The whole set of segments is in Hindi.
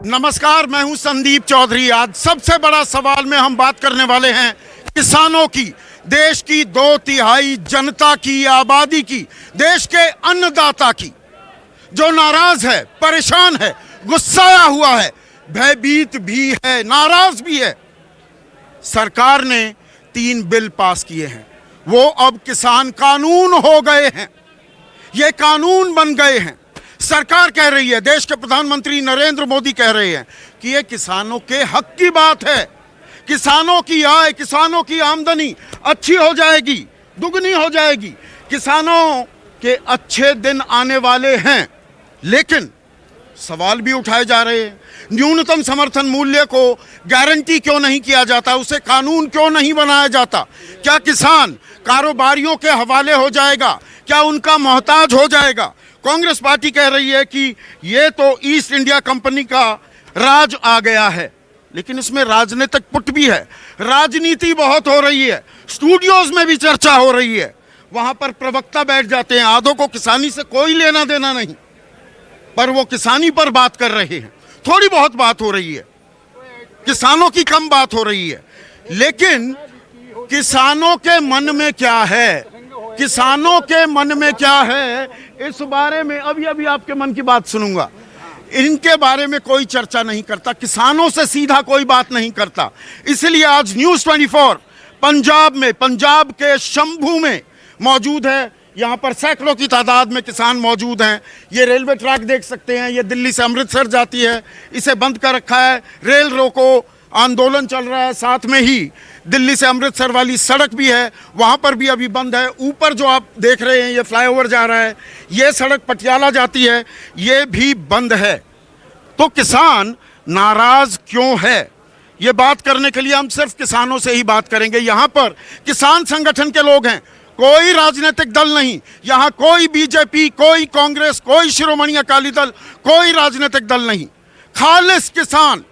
नमस्कार, मैं हूं संदीप चौधरी। आज सबसे बड़ा सवाल में हम बात करने वाले हैं किसानों की, देश की 2/3 जनता की, आबादी की, देश के अन्नदाता की, जो नाराज है, परेशान है, गुस्साया हुआ है, भयभीत भी है, नाराज भी है। सरकार ने 3 बिल पास किए हैं, वो अब किसान कानून हो गए हैं, ये कानून बन गए हैं। सरकार कह रही है, देश के प्रधानमंत्री नरेंद्र मोदी कह रहे हैं कि ये किसानों के हक की बात है। किसानों की आय, किसानों की आमदनी अच्छी हो जाएगी, दुगनी हो जाएगी। किसानों के अच्छे दिन आने वाले हैं। लेकिन सवाल भी उठाए जा रहे हैं, न्यूनतम समर्थन मूल्य को गारंटी क्यों नहीं किया जाता, उसे कानून क्यों नहीं बनाया जाता? क्या किसान कारोबारियों के हवाले हो जाएगा? क्या उनका मोहताज हो जाएगा? कांग्रेस पार्टी कह रही है कि ये तो ईस्ट इंडिया कंपनी का राज आ गया है, लेकिन इसमें राजनीतिक पुट भी है, राजनीति बहुत हो रही है, स्टूडियोज में भी चर्चा हो रही है, वहां पर प्रवक्ता बैठ जाते हैं, आधों को किसानी से कोई लेना देना नहीं, पर वो किसानी पर बात कर रहे हैं। थोड़ी बहुत बात हो रही है, किसानों की कम बात हो रही है, लेकिन किसानों के मन में क्या है, किसानों के मन में क्या है, इस बारे में अभी आपके मन की बात सुनूंगा। इनके बारे में कोई चर्चा नहीं करता, किसानों से सीधा कोई बात नहीं करता। इसलिए आज न्यूज़ 24 पंजाब में, पंजाब के शंभू में मौजूद है। यहाँ पर सैकड़ों की तादाद में किसान मौजूद हैं। ये रेलवे ट्रैक देख सकते हैं, ये दिल्ली से अमृतसर जाती है, इसे बंद कर रखा है, रेल रोको आंदोलन चल रहा है। साथ में ही दिल्ली से अमृतसर वाली सड़क भी है, वहाँ पर भी अभी बंद है। ऊपर जो आप देख रहे हैं, ये फ्लाईओवर जा रहा है, ये सड़क पटियाला जाती है, ये भी बंद है। तो किसान नाराज क्यों है, ये बात करने के लिए हम सिर्फ किसानों से ही बात करेंगे। यहाँ पर किसान संगठन के लोग हैं, कोई राजनीतिक दल नहीं, यहाँ कोई बीजेपी, कोई कांग्रेस, कोई शिरोमणि अकाली दल, कोई राजनीतिक दल नहीं, खालिस किसान।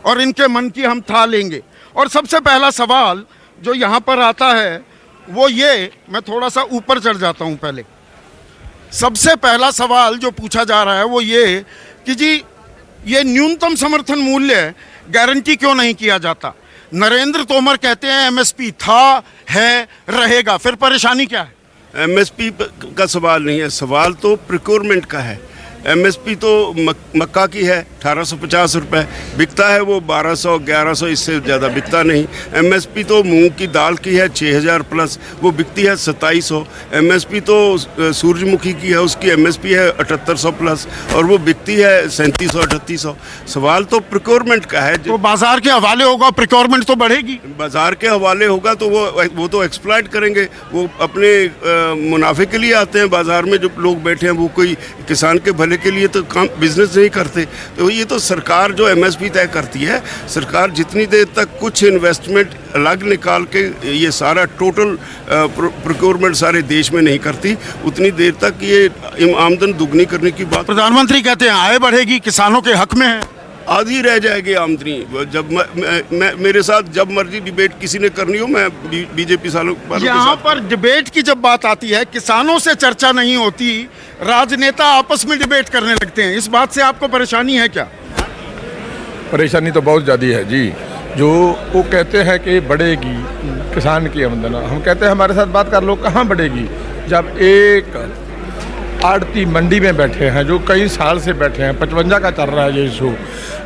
और इनके मन की हम था लेंगे। और सबसे पहला सवाल जो यहाँ पर आता है वो ये, मैं थोड़ा सा ऊपर चढ़ जाता हूँ पहले। सबसे पहला सवाल जो पूछा जा रहा है वो ये कि जी ये न्यूनतम समर्थन मूल्य गारंटी क्यों नहीं किया जाता? नरेंद्र तोमर कहते हैं एमएसपी था, है, रहेगा, फिर परेशानी क्या है? एमएसपी का सवाल नहीं है, सवाल तो प्रोक्योरमेंट का है। एमएसपी तो मक्का की है 1850 रुपये, बिकता है वो 1200 1100, इससे ज़्यादा बिकता नहीं। एमएसपी तो मूंग की दाल की है 6000 प्लस, वो बिकती है 2700। एमएसपी तो सूरजमुखी की है, उसकी एमएसपी है 7800 प्लस, और वो बिकती है 3700 3800। सवाल तो प्रोक्योरमेंट का है। तो बाजार के हवाले होगा, प्रोक्योरमेंट तो बढ़ेगी। बाजार के हवाले होगा तो वो तो एक्सप्लॉइट करेंगे, वो अपने मुनाफे के लिए आते हैं बाजार में। जो लोग बैठे हैं वो कोई किसान के भले के लिए तो काम, बिजनेस नहीं करते। तो ये तो सरकार जो एमएसपी तय करती है, सरकार जितनी देर तक कुछ इन्वेस्टमेंट अलग निकाल के ये सारा टोटल प्रोक्योरमेंट सारे देश में नहीं करती, उतनी देर तक ये आमदन दुगनी करने की बात। प्रधानमंत्री कहते हैं आय बढ़ेगी, किसानों के हक में है, आधी रह जाएगी आमदनी। जब मेरे साथ जब मर्जी डिबेट किसी ने करनी हो, मैं बीजेपी वालों के साथ। यहाँ पर डिबेट की जब बात आती है, किसानों से चर्चा नहीं होती, राजनेता आपस में डिबेट करने लगते हैं। इस बात से आपको परेशानी है क्या? परेशानी तो बहुत ज़्यादा है जी। जो वो कहते हैं कि बढ़ेगी किसान की आमदन, हम कहते हैं हमारे साथ बात कर लो, कहाँ बढ़ेगी? जब एक आड़ती मंडी में बैठे हैं जो कई साल से बैठे हैं, 55 का चल रहा है ये इशू,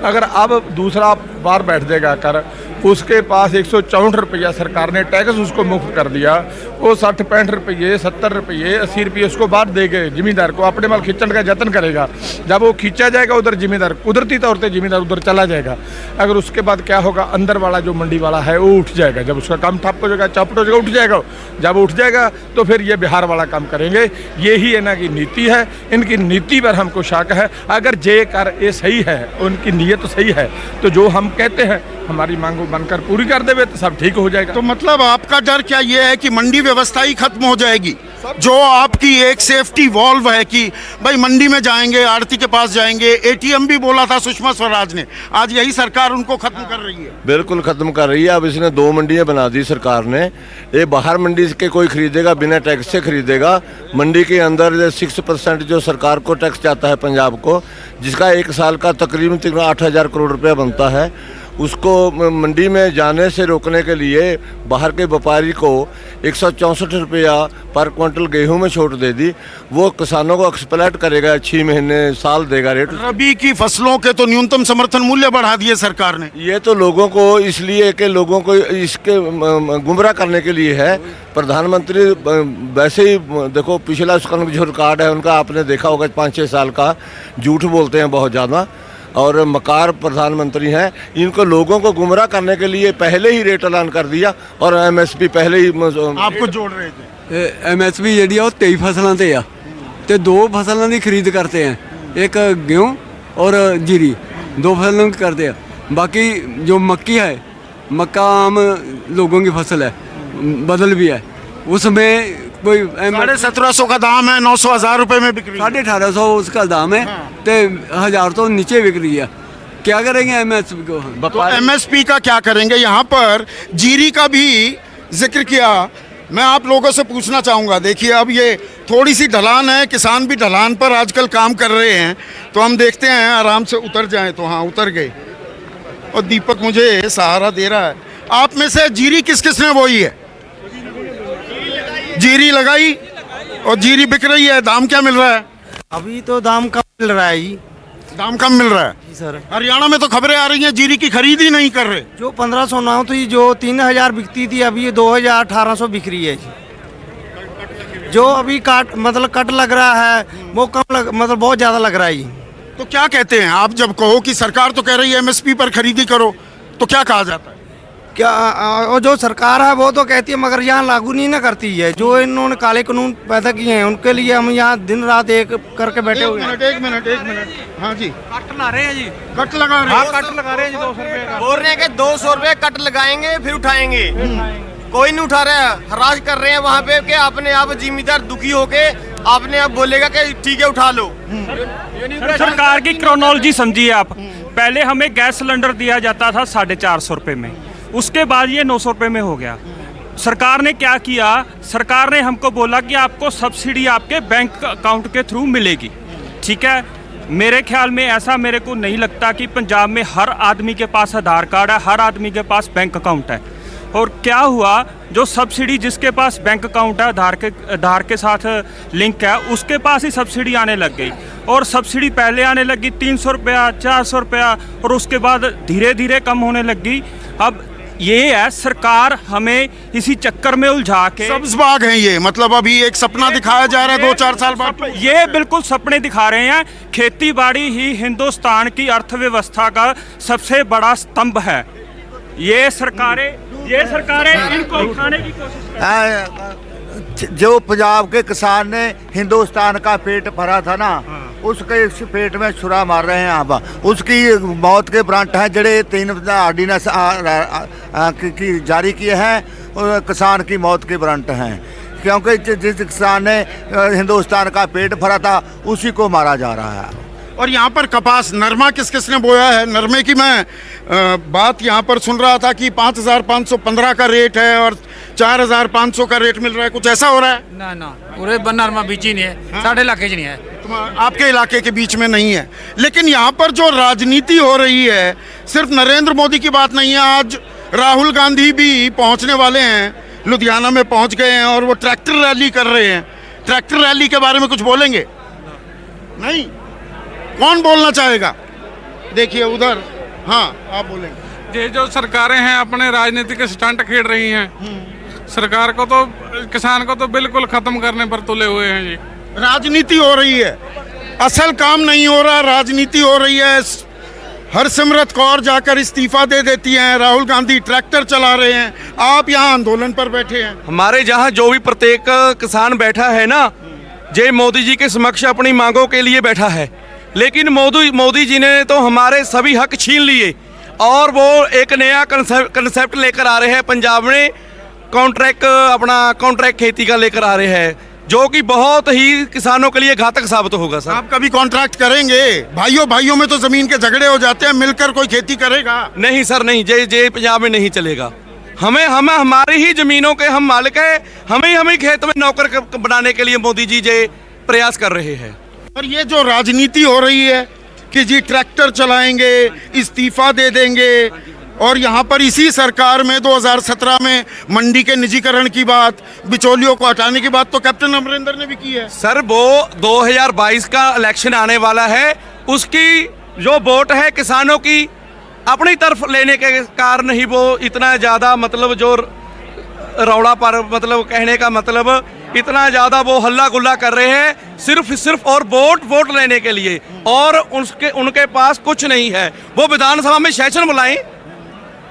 अगर अब दूसरा बार बैठ देगा कर, उसके पास 164 रुपया सरकार ने टैक्स उसको मुफ्त कर दिया, वो 60-65 रुपये 70 रुपये 80 रुपये उसको बाद देंगे जिमींदार को, अपने माल खींचने का जतन करेगा। जब वो खींचा जाएगा उधर जिमींदार कुदरती तौर पे जिमींदार उधर चला जाएगा। अगर उसके बाद क्या होगा, अंदर वाला जो मंडी वाला है वो उठ जाएगा, जब उसका काम ठप हो जाएगा, चौपट हो जाएगा, उठ जाएगा। जब उठ जाएगा तो फिर ये बिहार वाला काम करेंगे। यही इन्हों की नीति है, इनकी नीति पर हमको शक है। अगर जे कर ये सही है, उनकी नीयत तो सही है, तो जो हम कहते हैं हमारी मांगों बनकर पूरी कर देवे तो सब ठीक हो जाएगा। तो मतलब आपका डर क्या ये है कि मंडी व्यवस्था ही खत्म हो जाएगी? जो आपकी एक सेफ्टी वॉल्व है कि भाई मंडी में जाएंगे, आड़ती के पास जाएंगे, एटीएम भी बोला था सुषमा स्वराज ने, आज यही सरकार उनको खत्म कर रही है। बिल्कुल ख़त्म कर रही है। अब इसने 2 मंडियां बना दी सरकार ने। ये बाहर मंडी के कोई खरीदेगा बिना टैक्स से खरीदेगा। मंडी के अंदर 6% जो सरकार को टैक्स जाता है पंजाब को, जिसका 1 साल का तकरीबन 8,000 करोड़ रुपया बनता है, उसको मंडी में जाने से रोकने के लिए बाहर के व्यापारी को 164 रुपया पर क्विंटल गेहूं में छूट दे दी। वो किसानों को एक्सप्लेट करेगा, 6 महीने साल देगा रेट। रबी की फसलों के तो न्यूनतम समर्थन मूल्य बढ़ा दिए सरकार ने। ये तो लोगों को इसलिए कि लोगों को इसके गुमराह करने के लिए है। प्रधानमंत्री वैसे ही देखो, पिछला उसका जो रिकॉर्ड है उनका आपने देखा होगा, 5-6 साल का झूठ बोलते हैं बहुत ज़्यादा, और मकार प्रधानमंत्री हैं। इनको लोगों को गुमराह करने के लिए पहले ही रेट ऐलान कर दिया और एमएसपी पहले ही आपको जोड़ रहे थे। एमएसपी जी 23 फसलों से आ, तो 2 फसलों की खरीद करते हैं, एक गेहूँ और जीरी, 2 फसलों की करते हैं। बाकी जो मक्की है, मक्का आम लोगों की फसल है, बदल भी है, उसमें कोई 1750 का दाम है, 900-1000 रुपए में बिक रही है। 1850 उसका दाम है, तो 1000 तो नीचे बिक रही है। क्या करेंगे एमएसपी को? तो एमएसपी का क्या करेंगे? यहाँ पर जीरी का भी जिक्र किया। मैं आप लोगों से पूछना चाहूँगा, देखिए अब ये थोड़ी सी ढलान है, किसान भी ढलान पर आजकल काम कर रहे हैं, तो हम देखते हैं आराम से उतर जाएं। तो हाँ, उतर गए। और दीपक मुझे सहारा दे रहा है। आप में से जीरी किस किस ने बोई है? जीरी लगाई और जीरी बिक रही है। दाम क्या मिल रहा है? अभी तो दाम कम मिल रहा है जी। दाम कम मिल रहा है जी सर। हरियाणा में तो खबरें आ रही हैं जीरी की खरीद ही नहीं कर रहे। जो 1509 थी, जो 3000 बिकती थी, अभी ये 2000-1800 बिक रही है जी। जो अभी कट लग रहा है वो मतलब बहुत ज़्यादा लग रहा है जी। तो क्या कहते हैं आप जब कहो कि सरकार तो कह रही है एमएसपी पर खरीदी करो, तो क्या कहा जाता है? क्या और जो सरकार है वो तो कहती है, मगर यहाँ लागू नहीं ना करती है। जो इन्होंने काले कानून पैदा किए हैं उनके लिए हम यहाँ दिन रात एक करके बैठे हुए हैं। एक मिनट। हाँ जी, कट ला रहे हैं जी। कट लगा रहे हैं। कट लगा रहे हैं जी 200 रुपए का। बोल रहे हैं कि 200 रुपए कट लगाएंगे फिर उठाएंगे। कोई नहीं उठा रहा है, हराज कर रहे हैं वहाँ पे कि अपने आप जिम्मेदार दुखी होके आपने आप बोलेगा कि ठीक है उठा लो। सरकार की क्रोनोलॉजी समझिए आप। पहले हमें गैस सिलेंडर दिया जाता था 450 रुपए में, उसके बाद ये 900 रुपए में हो गया। सरकार ने क्या किया? सरकार ने हमको बोला कि आपको सब्सिडी आपके बैंक अकाउंट के थ्रू मिलेगी। ठीक है, मेरे ख्याल में ऐसा मेरे को नहीं लगता कि पंजाब में हर आदमी के पास आधार कार्ड है, हर आदमी के पास बैंक अकाउंट है। और क्या हुआ, जो सब्सिडी जिसके पास बैंक अकाउंट है, आधार के साथ लिंक है, उसके पास ही सब्सिडी आने लग गई। और सब्सिडी पहले आने लगी 300 रुपया, 400 रुपया, और उसके बाद धीरे धीरे कम होने लगी। अब ये है, सरकार हमें इसी चक्कर में उलझा के सब्ज बाग है ये, मतलब अभी एक सपना दिखाया जा रहा है 2-4 साल बाद। ये बिल्कुल सपने दिखा रहे हैं। खेती बाड़ी ही हिंदुस्तान की अर्थव्यवस्था का सबसे बड़ा स्तंभ है। ये सरकारें इनको उठाने की कोशिश कर रही हैं। जो पंजाब के किसान ने हिंदुस्तान का पेट भरा था ना, उसके इस पेट में छुरा मार रहे हैं। अब उसकी मौत के वारंट हैं, जड़े 3 ऑर्डिनेंस की जारी किए हैं, किसान की मौत के वारंट हैं। क्योंकि जिस किसान ने हिंदुस्तान का पेट भरा था उसी को मारा जा रहा है। और यहाँ पर कपास, नरमा किस किस ने बोया है? नरमे की मैं बात यहाँ पर सुन रहा था कि 5515 का रेट है और 4500 का रेट मिल रहा है। कुछ ऐसा हो रहा है? ना पूरे नरमा बीच ही नहीं है, साढ़े इलाके नहीं है। आपके इलाके के बीच में नहीं है। लेकिन यहाँ पर जो राजनीति हो रही है, सिर्फ नरेंद्र मोदी की बात नहीं है। आज राहुल गांधी भी पहुँचने वाले हैं, लुधियाना में पहुँच गए हैं और वो ट्रैक्टर रैली कर रहे हैं। ट्रैक्टर रैली के बारे में कुछ बोलेंगे? नहीं? कौन बोलना चाहेगा? देखिए उधर, हाँ आप बोलेंगे। ये जो सरकारें हैं अपने राजनीतिक स्टंट खेल रही हैं। सरकार को तो, किसान को तो बिल्कुल खत्म करने पर तुले हुए हैं जी। राजनीति हो रही है, असल काम नहीं हो रहा, राजनीति हो रही है। हरसिमरत कौर जाकर इस्तीफा दे देती हैं, राहुल गांधी ट्रैक्टर चला रहे हैं, आप यहाँ आंदोलन पर बैठे हैं। हमारे जहाँ जो भी प्रत्येक किसान बैठा है ना, जे मोदी जी के समक्ष अपनी मांगों के लिए बैठा है। लेकिन मोदी जी ने तो हमारे सभी हक छीन लिए और वो एक नया कंसेप्ट लेकर आ रहे हैं। पंजाब में कॉन्ट्रैक्ट खेती का लेकर आ रहे हैं। जो कि बहुत ही किसानों के लिए घातक साबित होगा सर। आप कभी कॉन्ट्रैक्ट करेंगे? भाइयों में तो जमीन के झगड़े हो जाते हैं, मिलकर कोई खेती करेगा? नहीं सर, नहीं, जे पंजाब में नहीं चलेगा। हमें हमारी ही जमीनों के हम मालिक है, हमें खेत में नौकर बनाने के लिए मोदी जी जे प्रयास कर रहे हैं। और ये जो राजनीति हो रही है कि जी ट्रैक्टर चलाएंगे, इस्तीफा दे देंगे, और यहाँ पर इसी सरकार में 2017 में मंडी के निजीकरण की बात, बिचौलियों को हटाने की बात तो कैप्टन अमरिंदर ने भी की है। सर वो 2022 का इलेक्शन आने वाला है, उसकी जो वोट है किसानों की अपनी तरफ लेने के कारण ही वो इतना ज़्यादा मतलब जो रौला पर मतलब कहने का मतलब इतना ज़्यादा वो हल्ला गुल्ला कर रहे हैं सिर्फ और वोट लेने के लिए, और उनके पास कुछ नहीं है। वो विधानसभा में सेशन बुलाएं,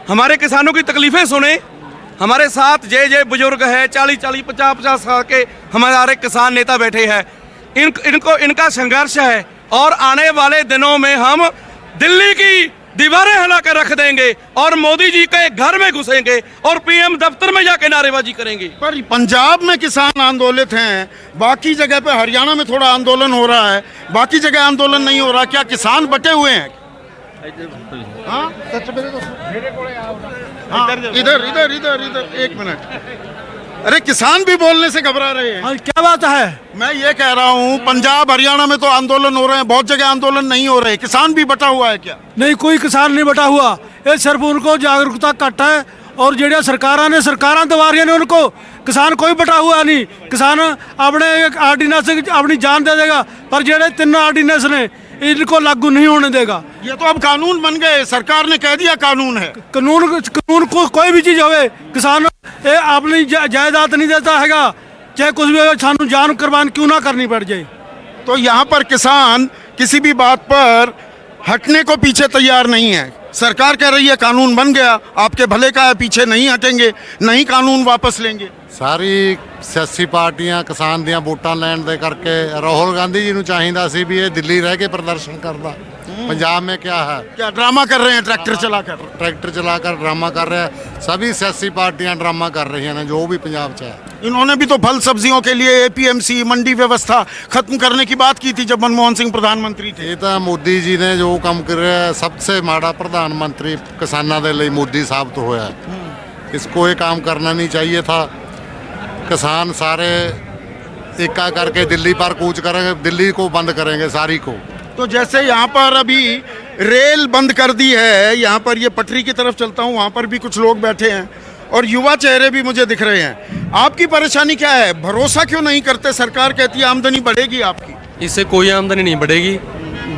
हमारे किसानों की तकलीफें सुने। हमारे साथ जे बुजुर्ग है, 40-40, 50-50 साल के हमारे किसान नेता बैठे हैं, इनका संघर्ष है, और आने वाले दिनों में हम दिल्ली की दीवारें हिला कर रख देंगे और मोदी जी के घर में घुसेंगे और पीएम दफ्तर में जाके नारेबाजी करेंगे। पर पंजाब में किसान आंदोलित हैं, बाकी जगह पे हरियाणा में थोड़ा आंदोलन हो रहा है, बाकी जगह आंदोलन नहीं हो रहा। क्या किसान बटे हुए हैं? हाँ? इधर 1 मिनट। अरे किसान भी बोलने से घबरा रहे हैं। क्या बात है? मैं ये कह रहा हूँ पंजाब हरियाणा में तो आंदोलन हो रहे हैं, बहुत जगह आंदोलन नहीं हो रहे, किसान भी बटा हुआ है क्या? नहीं, कोई किसान नहीं बटा हुआ। ये सिर्फ उनको जागरूकता घट है, और ਜਿਹੜੀਆਂ ਸਰਕਾਰਾਂ ਨੇ ਦਵਾ ਰਹੀਆਂ ਨੇ उनको, किसान कोई बटा हुआ नहीं। किसान अपने आर्डिनेंस अपनी जान दे देगा, पर ਜਿਹੜੇ 3 आर्डिनेंस ने इनको लागू नहीं होने देगा। ये तो अब कानून बन गए, सरकार ने कह दिया कानून है। कानून को कोई भी चीज होवे, किसान अपनी जायदाद नहीं देता हैगा, चाहे कुछ भी हो, सानू जान कुर्बान क्यों ना करनी पड़ जाए। तो यहाँ पर किसान किसी भी बात पर हटने को पीछे तैयार नहीं है। सरकार कह रही है कानून बन गया, आपके भले का है, पीछे नहीं हटेंगे, नहीं कानून वापस लेंगे। ਸਾਰੀ ਸਿਆਸੀ ਪਾਰਟੀਆਂ ਕਿਸਾਨ ਦੀਆਂ ਵੋਟਾਂ ਲੈਣ ਦੇ ਕਰਕੇ ਰਾਹੁਲ ਗਾਂधी ਜੀ ਨੂੰ ਚਾਹੀਦਾ ਸੀ ਵੀ ਇਹ ਦਿੱਲੀ ਰਹਿ ਕੇ ਪ੍ਰਦਰਸ਼ਨ ਕਰਦਾ। पंजाब में क्या है, क्या ड्रामा कर रहे हैं? ट्रैक्टर चलाकर ड्रामा कर रहे हैं। सभी सियासी पार्टियां ड्रामा कर रही हैं जो भी पंजाब से है। इन्होंने भी तो फल सब्जियों के लिए APMC मंडी व्यवस्था खत्म करने की बात की थी जब मनमोहन सिंह प्रधानमंत्री थे। ये तो मोदी जी ने जो काम कर रहे हैं, सबसे माड़ा प्रधानमंत्री किसानों के लिए मोदी साबित होया है। इसको ये काम करना नहीं चाहिए था। किसान सारे एका करके दिल्ली पर कूच करेंगे, दिल्ली को बंद करेंगे सारी को। तो जैसे यहाँ पर अभी रेल बंद कर दी है, यहाँ पर ये पटरी की तरफ चलता हूँ, वहाँ पर भी कुछ लोग बैठे हैं और युवा चेहरे भी मुझे दिख रहे हैं। आपकी परेशानी क्या है? भरोसा क्यों नहीं करते? सरकार कहती है आमदनी बढ़ेगी आपकी। इससे कोई आमदनी नहीं बढ़ेगी।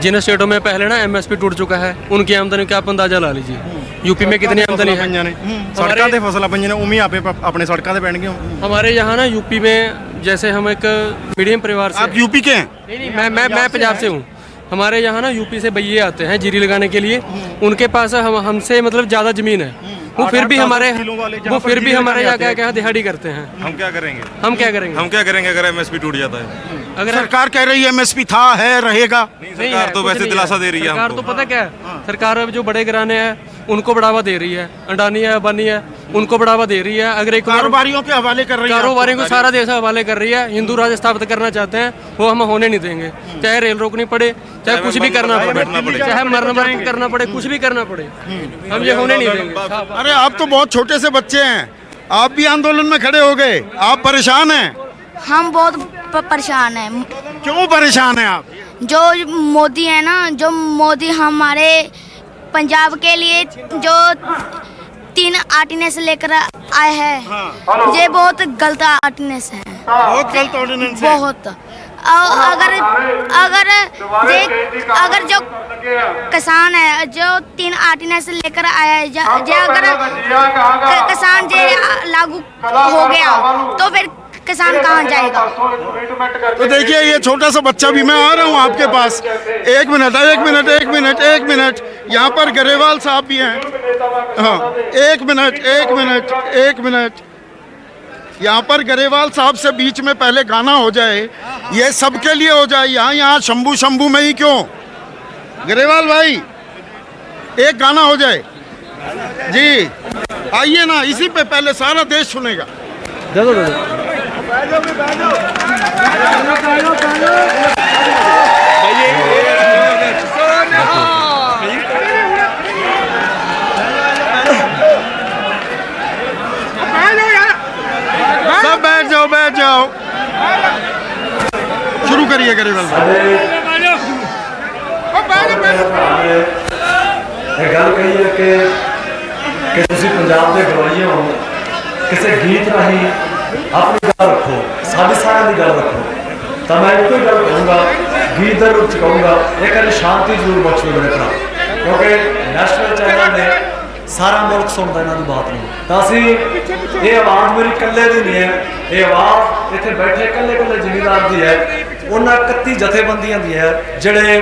जिन स्टेटों में पहले ना MSP टूट चुका है, उनकी आमदनी का आप अंदाजा ला लीजिए। यूपी में कितनी आमदनी है? सड़कों पे फसला पंजे ने उम्मी आपे अपने सड़कों पे पैणगे। हमारे यहाँ ना यूपी में जैसे हम एक मीडियम परिवार से। आप यूपी के हैं? नहीं, मैं पंजाब से हूँ। हमारे यहाँ ना यूपी से भैये आते हैं जीरी लगाने के लिए, उनके पास हमसे मतलब ज़्यादा ज़मीन है, वो फिर भी हमारे यहाँ क्या दिहाड़ी करते हैं। हम क्या करेंगे अगर MSP टूट जाता है? अगर सरकार कह रही है MSP था, है, रहेगा। सरकार तो वैसे दिलासा दे रही है। सरकार तो पता क्या है, सरकार जो बड़े घराने हैं उनको बढ़ावा दे रही है, अडानी है, अंबानी है, उनको बढ़ावा दे रही है। अगर एक कारोबारियों के हवाले कर रही है, कारोबारियों को सारा देश हवाले कर रही है। हिंदू राज स्थापित करना चाहते हैं, वो हम होने नहीं देंगे। चाहे रेल रोकनी पड़े, चाहे कुछ भी करना पड़े, चाहे मरना करना पड़े, कुछ भी करना पड़े, हम ये होने नहीं देंगे। अरे आप तो बहुत छोटे से बच्चे हैं, आप भी आंदोलन में खड़े हो गए, आप परेशान हैं? हम बहुत परेशान हैं। क्यों परेशान हैं आप? जो मोदी है ना, जो मोदी हमारे पंजाब के लिए जो 3 ऑर्डिनेंस लेकर आए हैं, ये बहुत गलत ऑर्डिनेंस है। बहुत गलत ऑर्डिनेंस है। बहुत। अगर जो किसान है जो 3 ऑर्डिनेंस लेकर आया है, अगर किसान जे लागू हो गया तो फिर किसान कहाँ जाएगा? तो देखिए ये छोटा सा बच्चा भी, मैं आ रहा हूँ आपके पास। एक मिनट, यहाँ पर गरेवाल साहब भी हैं। हाँ, एक मिनट, यहाँ पर गरेवाल साहब से बीच में पहले गाना हो जाए, ये सबके लिए हो जाए। यहाँ शंभू में ही क्यों? गरेवाल भाई एक गाना हो जाए जी, आइए ना, इसी पे पहले सारा देश सुनेगा। सब बैठ जाओ शुरू करिए गरीबल गल कही है कि तुसीं पंजाब के गवाईए हो किसी गीत राही अपनी गल रखो साडी सारिਆਂ ਦੀ गल रखो तो मैं एक ही गल कहूँगा गीत का रूप चुकाऊँगा एक बार शांति जरूर बख्शो मेरे भरा क्योंकि नैशनल चैनल ने सारा मुल्क सुनता इन्हों की बात नहीं तो असी ये आवाज़ मेरी कल्ले की नहीं है ये आवाज़ इतने बैठे कल्ले कल्ले जिमीदार की है उन्होंने 31 जथेबंदियां दी है जिहड़े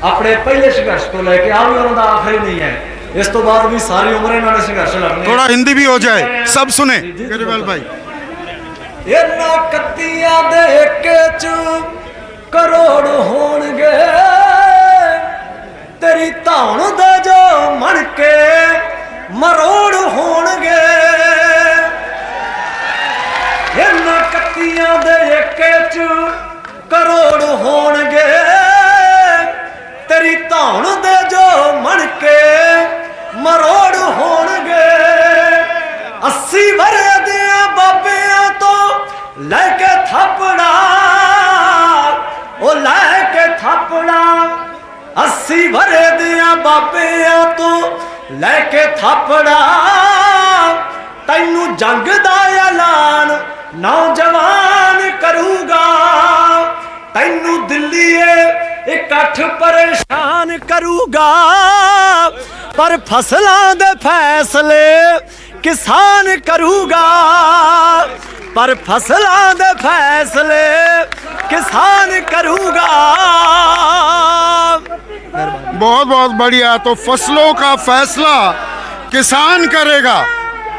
अपने पहले संघर्ष को लेके आ भी उन्होंने आखिरी नहीं है इस तो बाद भी सारी उम्र इन्होंने संघर्ष लड़ने थोड़ा हिंदी भी हो जाए सब सुने गरीबल भाई इन्ना कत्तियां दे एके च करोड़ होणगे तेरी धाण दे जो मन के मरोड़ होणगे इन्ना कत्तियां दे एके च करोड़ होणगे तेरी धाण दे जो मन के मरोड़ होणगे 80 वरे दियां बाबियां तो लैके थापड़ा ओ लैके थापड़ा 80 वरे दियां बाबियां तो लैके थापड़ा तैनू जंग दा ऐलान नौजवान करूगा तैनू दिल्ली इकट्ठ परेशान करूगा पर फसलां दे फैसले किसान करूगा पर फसलां दे फैसले किसान करूगा। बहुत बहुत बढ़िया। तो फसलों का फैसला किसान करेगा,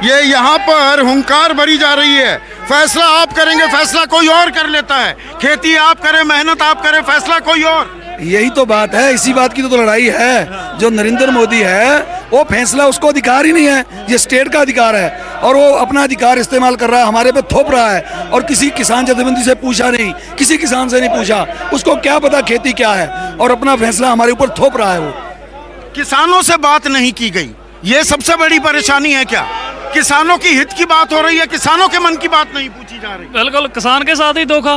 ये यहाँ पर हुंकार भरी जा रही है। फैसला आप करेंगे, फैसला कोई और कर लेता है। खेती आप करें, मेहनत आप करें, फैसला कोई और। यही तो बात है, इसी बात की तो लड़ाई है। जो नरेंद्र मोदी है वो फैसला उसको अधिकार ही नहीं है, ये स्टेट का अधिकार है और वो अपना अधिकार इस्तेमाल कर रहा है, हमारे पे थोप रहा है। और किसी किसान जथेबंदी से पूछा नहीं, किसी किसान से नहीं पूछा, उसको क्या पता खेती क्या है, और अपना फैसला हमारे ऊपर थोप रहा है। वो किसानों से बात नहीं की गई, ये सबसे बड़ी परेशानी है। क्या किसानों की हित की बात हो रही है, किसानों के मन की बात नहीं पूछी जा रही? बिल्कुल, किसान के साथ ही धोखा।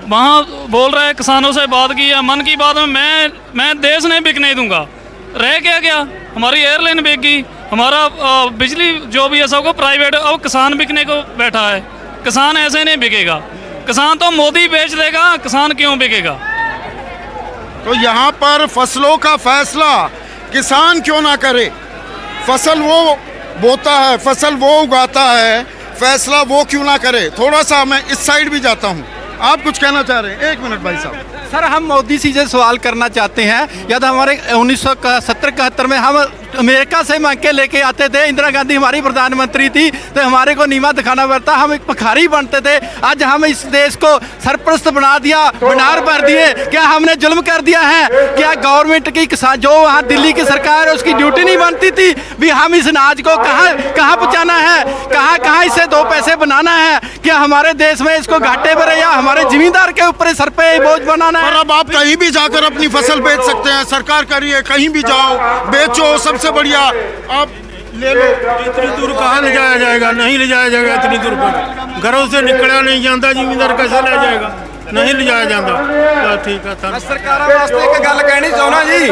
वहाँ बोल रहा है किसानों से बात की है, मन की बात में मैं देश नहीं बिकने दूंगा। रह क्या हमारी एयरलाइन बिक गई, हमारा बिजली जो भी है सबको प्राइवेट, अब किसान बिकने को बैठा है। किसान ऐसे नहीं बिकेगा, किसान तो मोदी बेच देगा, किसान क्यों बिकेगा? तो यहाँ पर फसलों का फैसला किसान क्यों ना करे? फसल वो बोता है, फसल वो उगाता है, फैसला वो क्यों ना करे? थोड़ा सा मैं इस साइड भी जाता हूँ, आप कुछ कहना चाह रहे हैं? एक मिनट भाई साहब। सर, हम मोदी जी से सवाल करना चाहते हैं। या तो हमारे 1970-71 में हम अमेरिका से मांग के लेके आते थे, इंदिरा गांधी हमारी प्रधानमंत्री थी, तो हमारे को नीवा दिखाना पड़ता, हम एक भिखारी बनते थे। आज हम इस देश को सरपरस्त बना दिया, भंडार भर दिए। क्या हमने जुल्म कर दिया है? क्या गवर्नमेंट की किसान जो वहाँ दिल्ली की सरकार है उसकी ड्यूटी नहीं बनती थी भी हम इस अनाज को कहाँ पहुँचाना है, कहाँ इससे 2 पैसे बनाना है? क्या हमारे देश में इसको घाटे पर या हमारे जिम्मेदार के ऊपर सर पे बोझ बनाना है? पर अब आप कहीं भी जाकर अपनी फसल बेच सकते हैं, सरकार करिए, कहीं भी जाओ बेचो, सबसे बढ़िया आप ले लो। इतनी दूर कहाँ ले जाया जाएगा? नहीं ले जाया जाएगा इतनी दूर पर, घरों से निकला नहीं जाता, जिम्मेदार कैसे ले जाएगा? नहीं ले जाया जाता। ठीक है, सरकारां वास्ते एक गल कहनी चाहना जी,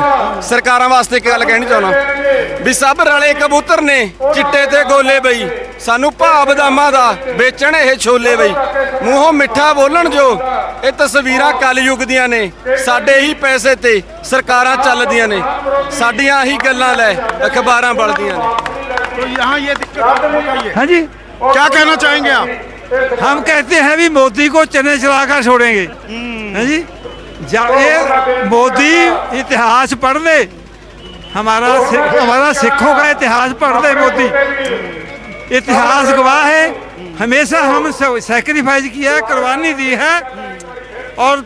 सरकारां वास्ते एक गल कहनी चाहना भी सब रले कबूतर ने चिट्टे ते गोले बई, सानू भाव बदामां दा बेचण ये छोले बई, मूहों मिठा बोलन जो ये तस्वीरां कलयुग दियां ने, साडे ही पैसे ते सरकारां चलदियां ने, साडियां ही गल्लां लै अखबारां बलदियां ने। तो यहाँ ये दिक्कत हाँ जी, क्या कहना चाहेंगे आप? हम कहते हैं भी मोदी को चने चलाकर छोड़ेंगे। है जी, जब ये मोदी इतिहास पढ़ ले, हमारा सिखों का इतिहास पढ़ ले, मोदी इतिहास गवाह है, हमेशा हम सैक्रिफाइस किया है, कुर्बानी दी है। और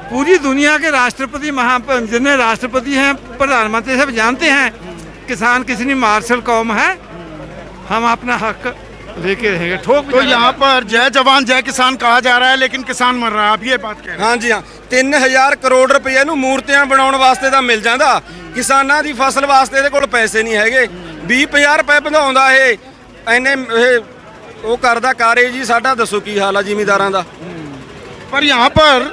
पूरी दुनिया के राष्ट्रपति जितने राष्ट्रपति हैं, प्रधानमंत्री सब जानते हैं किसान कितनी मार्शल कौम है। हम अपना हक लेके रहेंगे ठोक। तो यहाँ पर जय जवान जय किसान कहा जा रहा है, लेकिन किसान मर रहा है, आप ये बात कह रहे हैं। हाँ जी हाँ, 3000 ਕਰੋੜ ਰੁਪਏ ਨੂੰ ਮੂਰਤੀਆਂ ਬਣਾਉਣ ਵਾਸਤੇ ਤਾਂ ਮਿਲ ਜਾਂਦਾ, ਕਿਸਾਨਾਂ ਦੀ ਫਸਲ ਵਾਸਤੇ ਇਹਦੇ ਕੋਲ ਪੈਸੇ ਨਹੀਂ ਹੈਗੇ। 20,000 ਰੁਪਏ ਵਧਾਉਂਦਾ ਇਹ ਐਨੇ ਉਹ ਕਰਦਾ ਕਾਰੇ ਜੀ, ਸਾਡਾ ਦੱਸੋ ਕੀ ਹਾਲ ਆ ਜ਼ਿਮੀਂਦਾਰਾਂ ਦਾ। पर यहाँ पर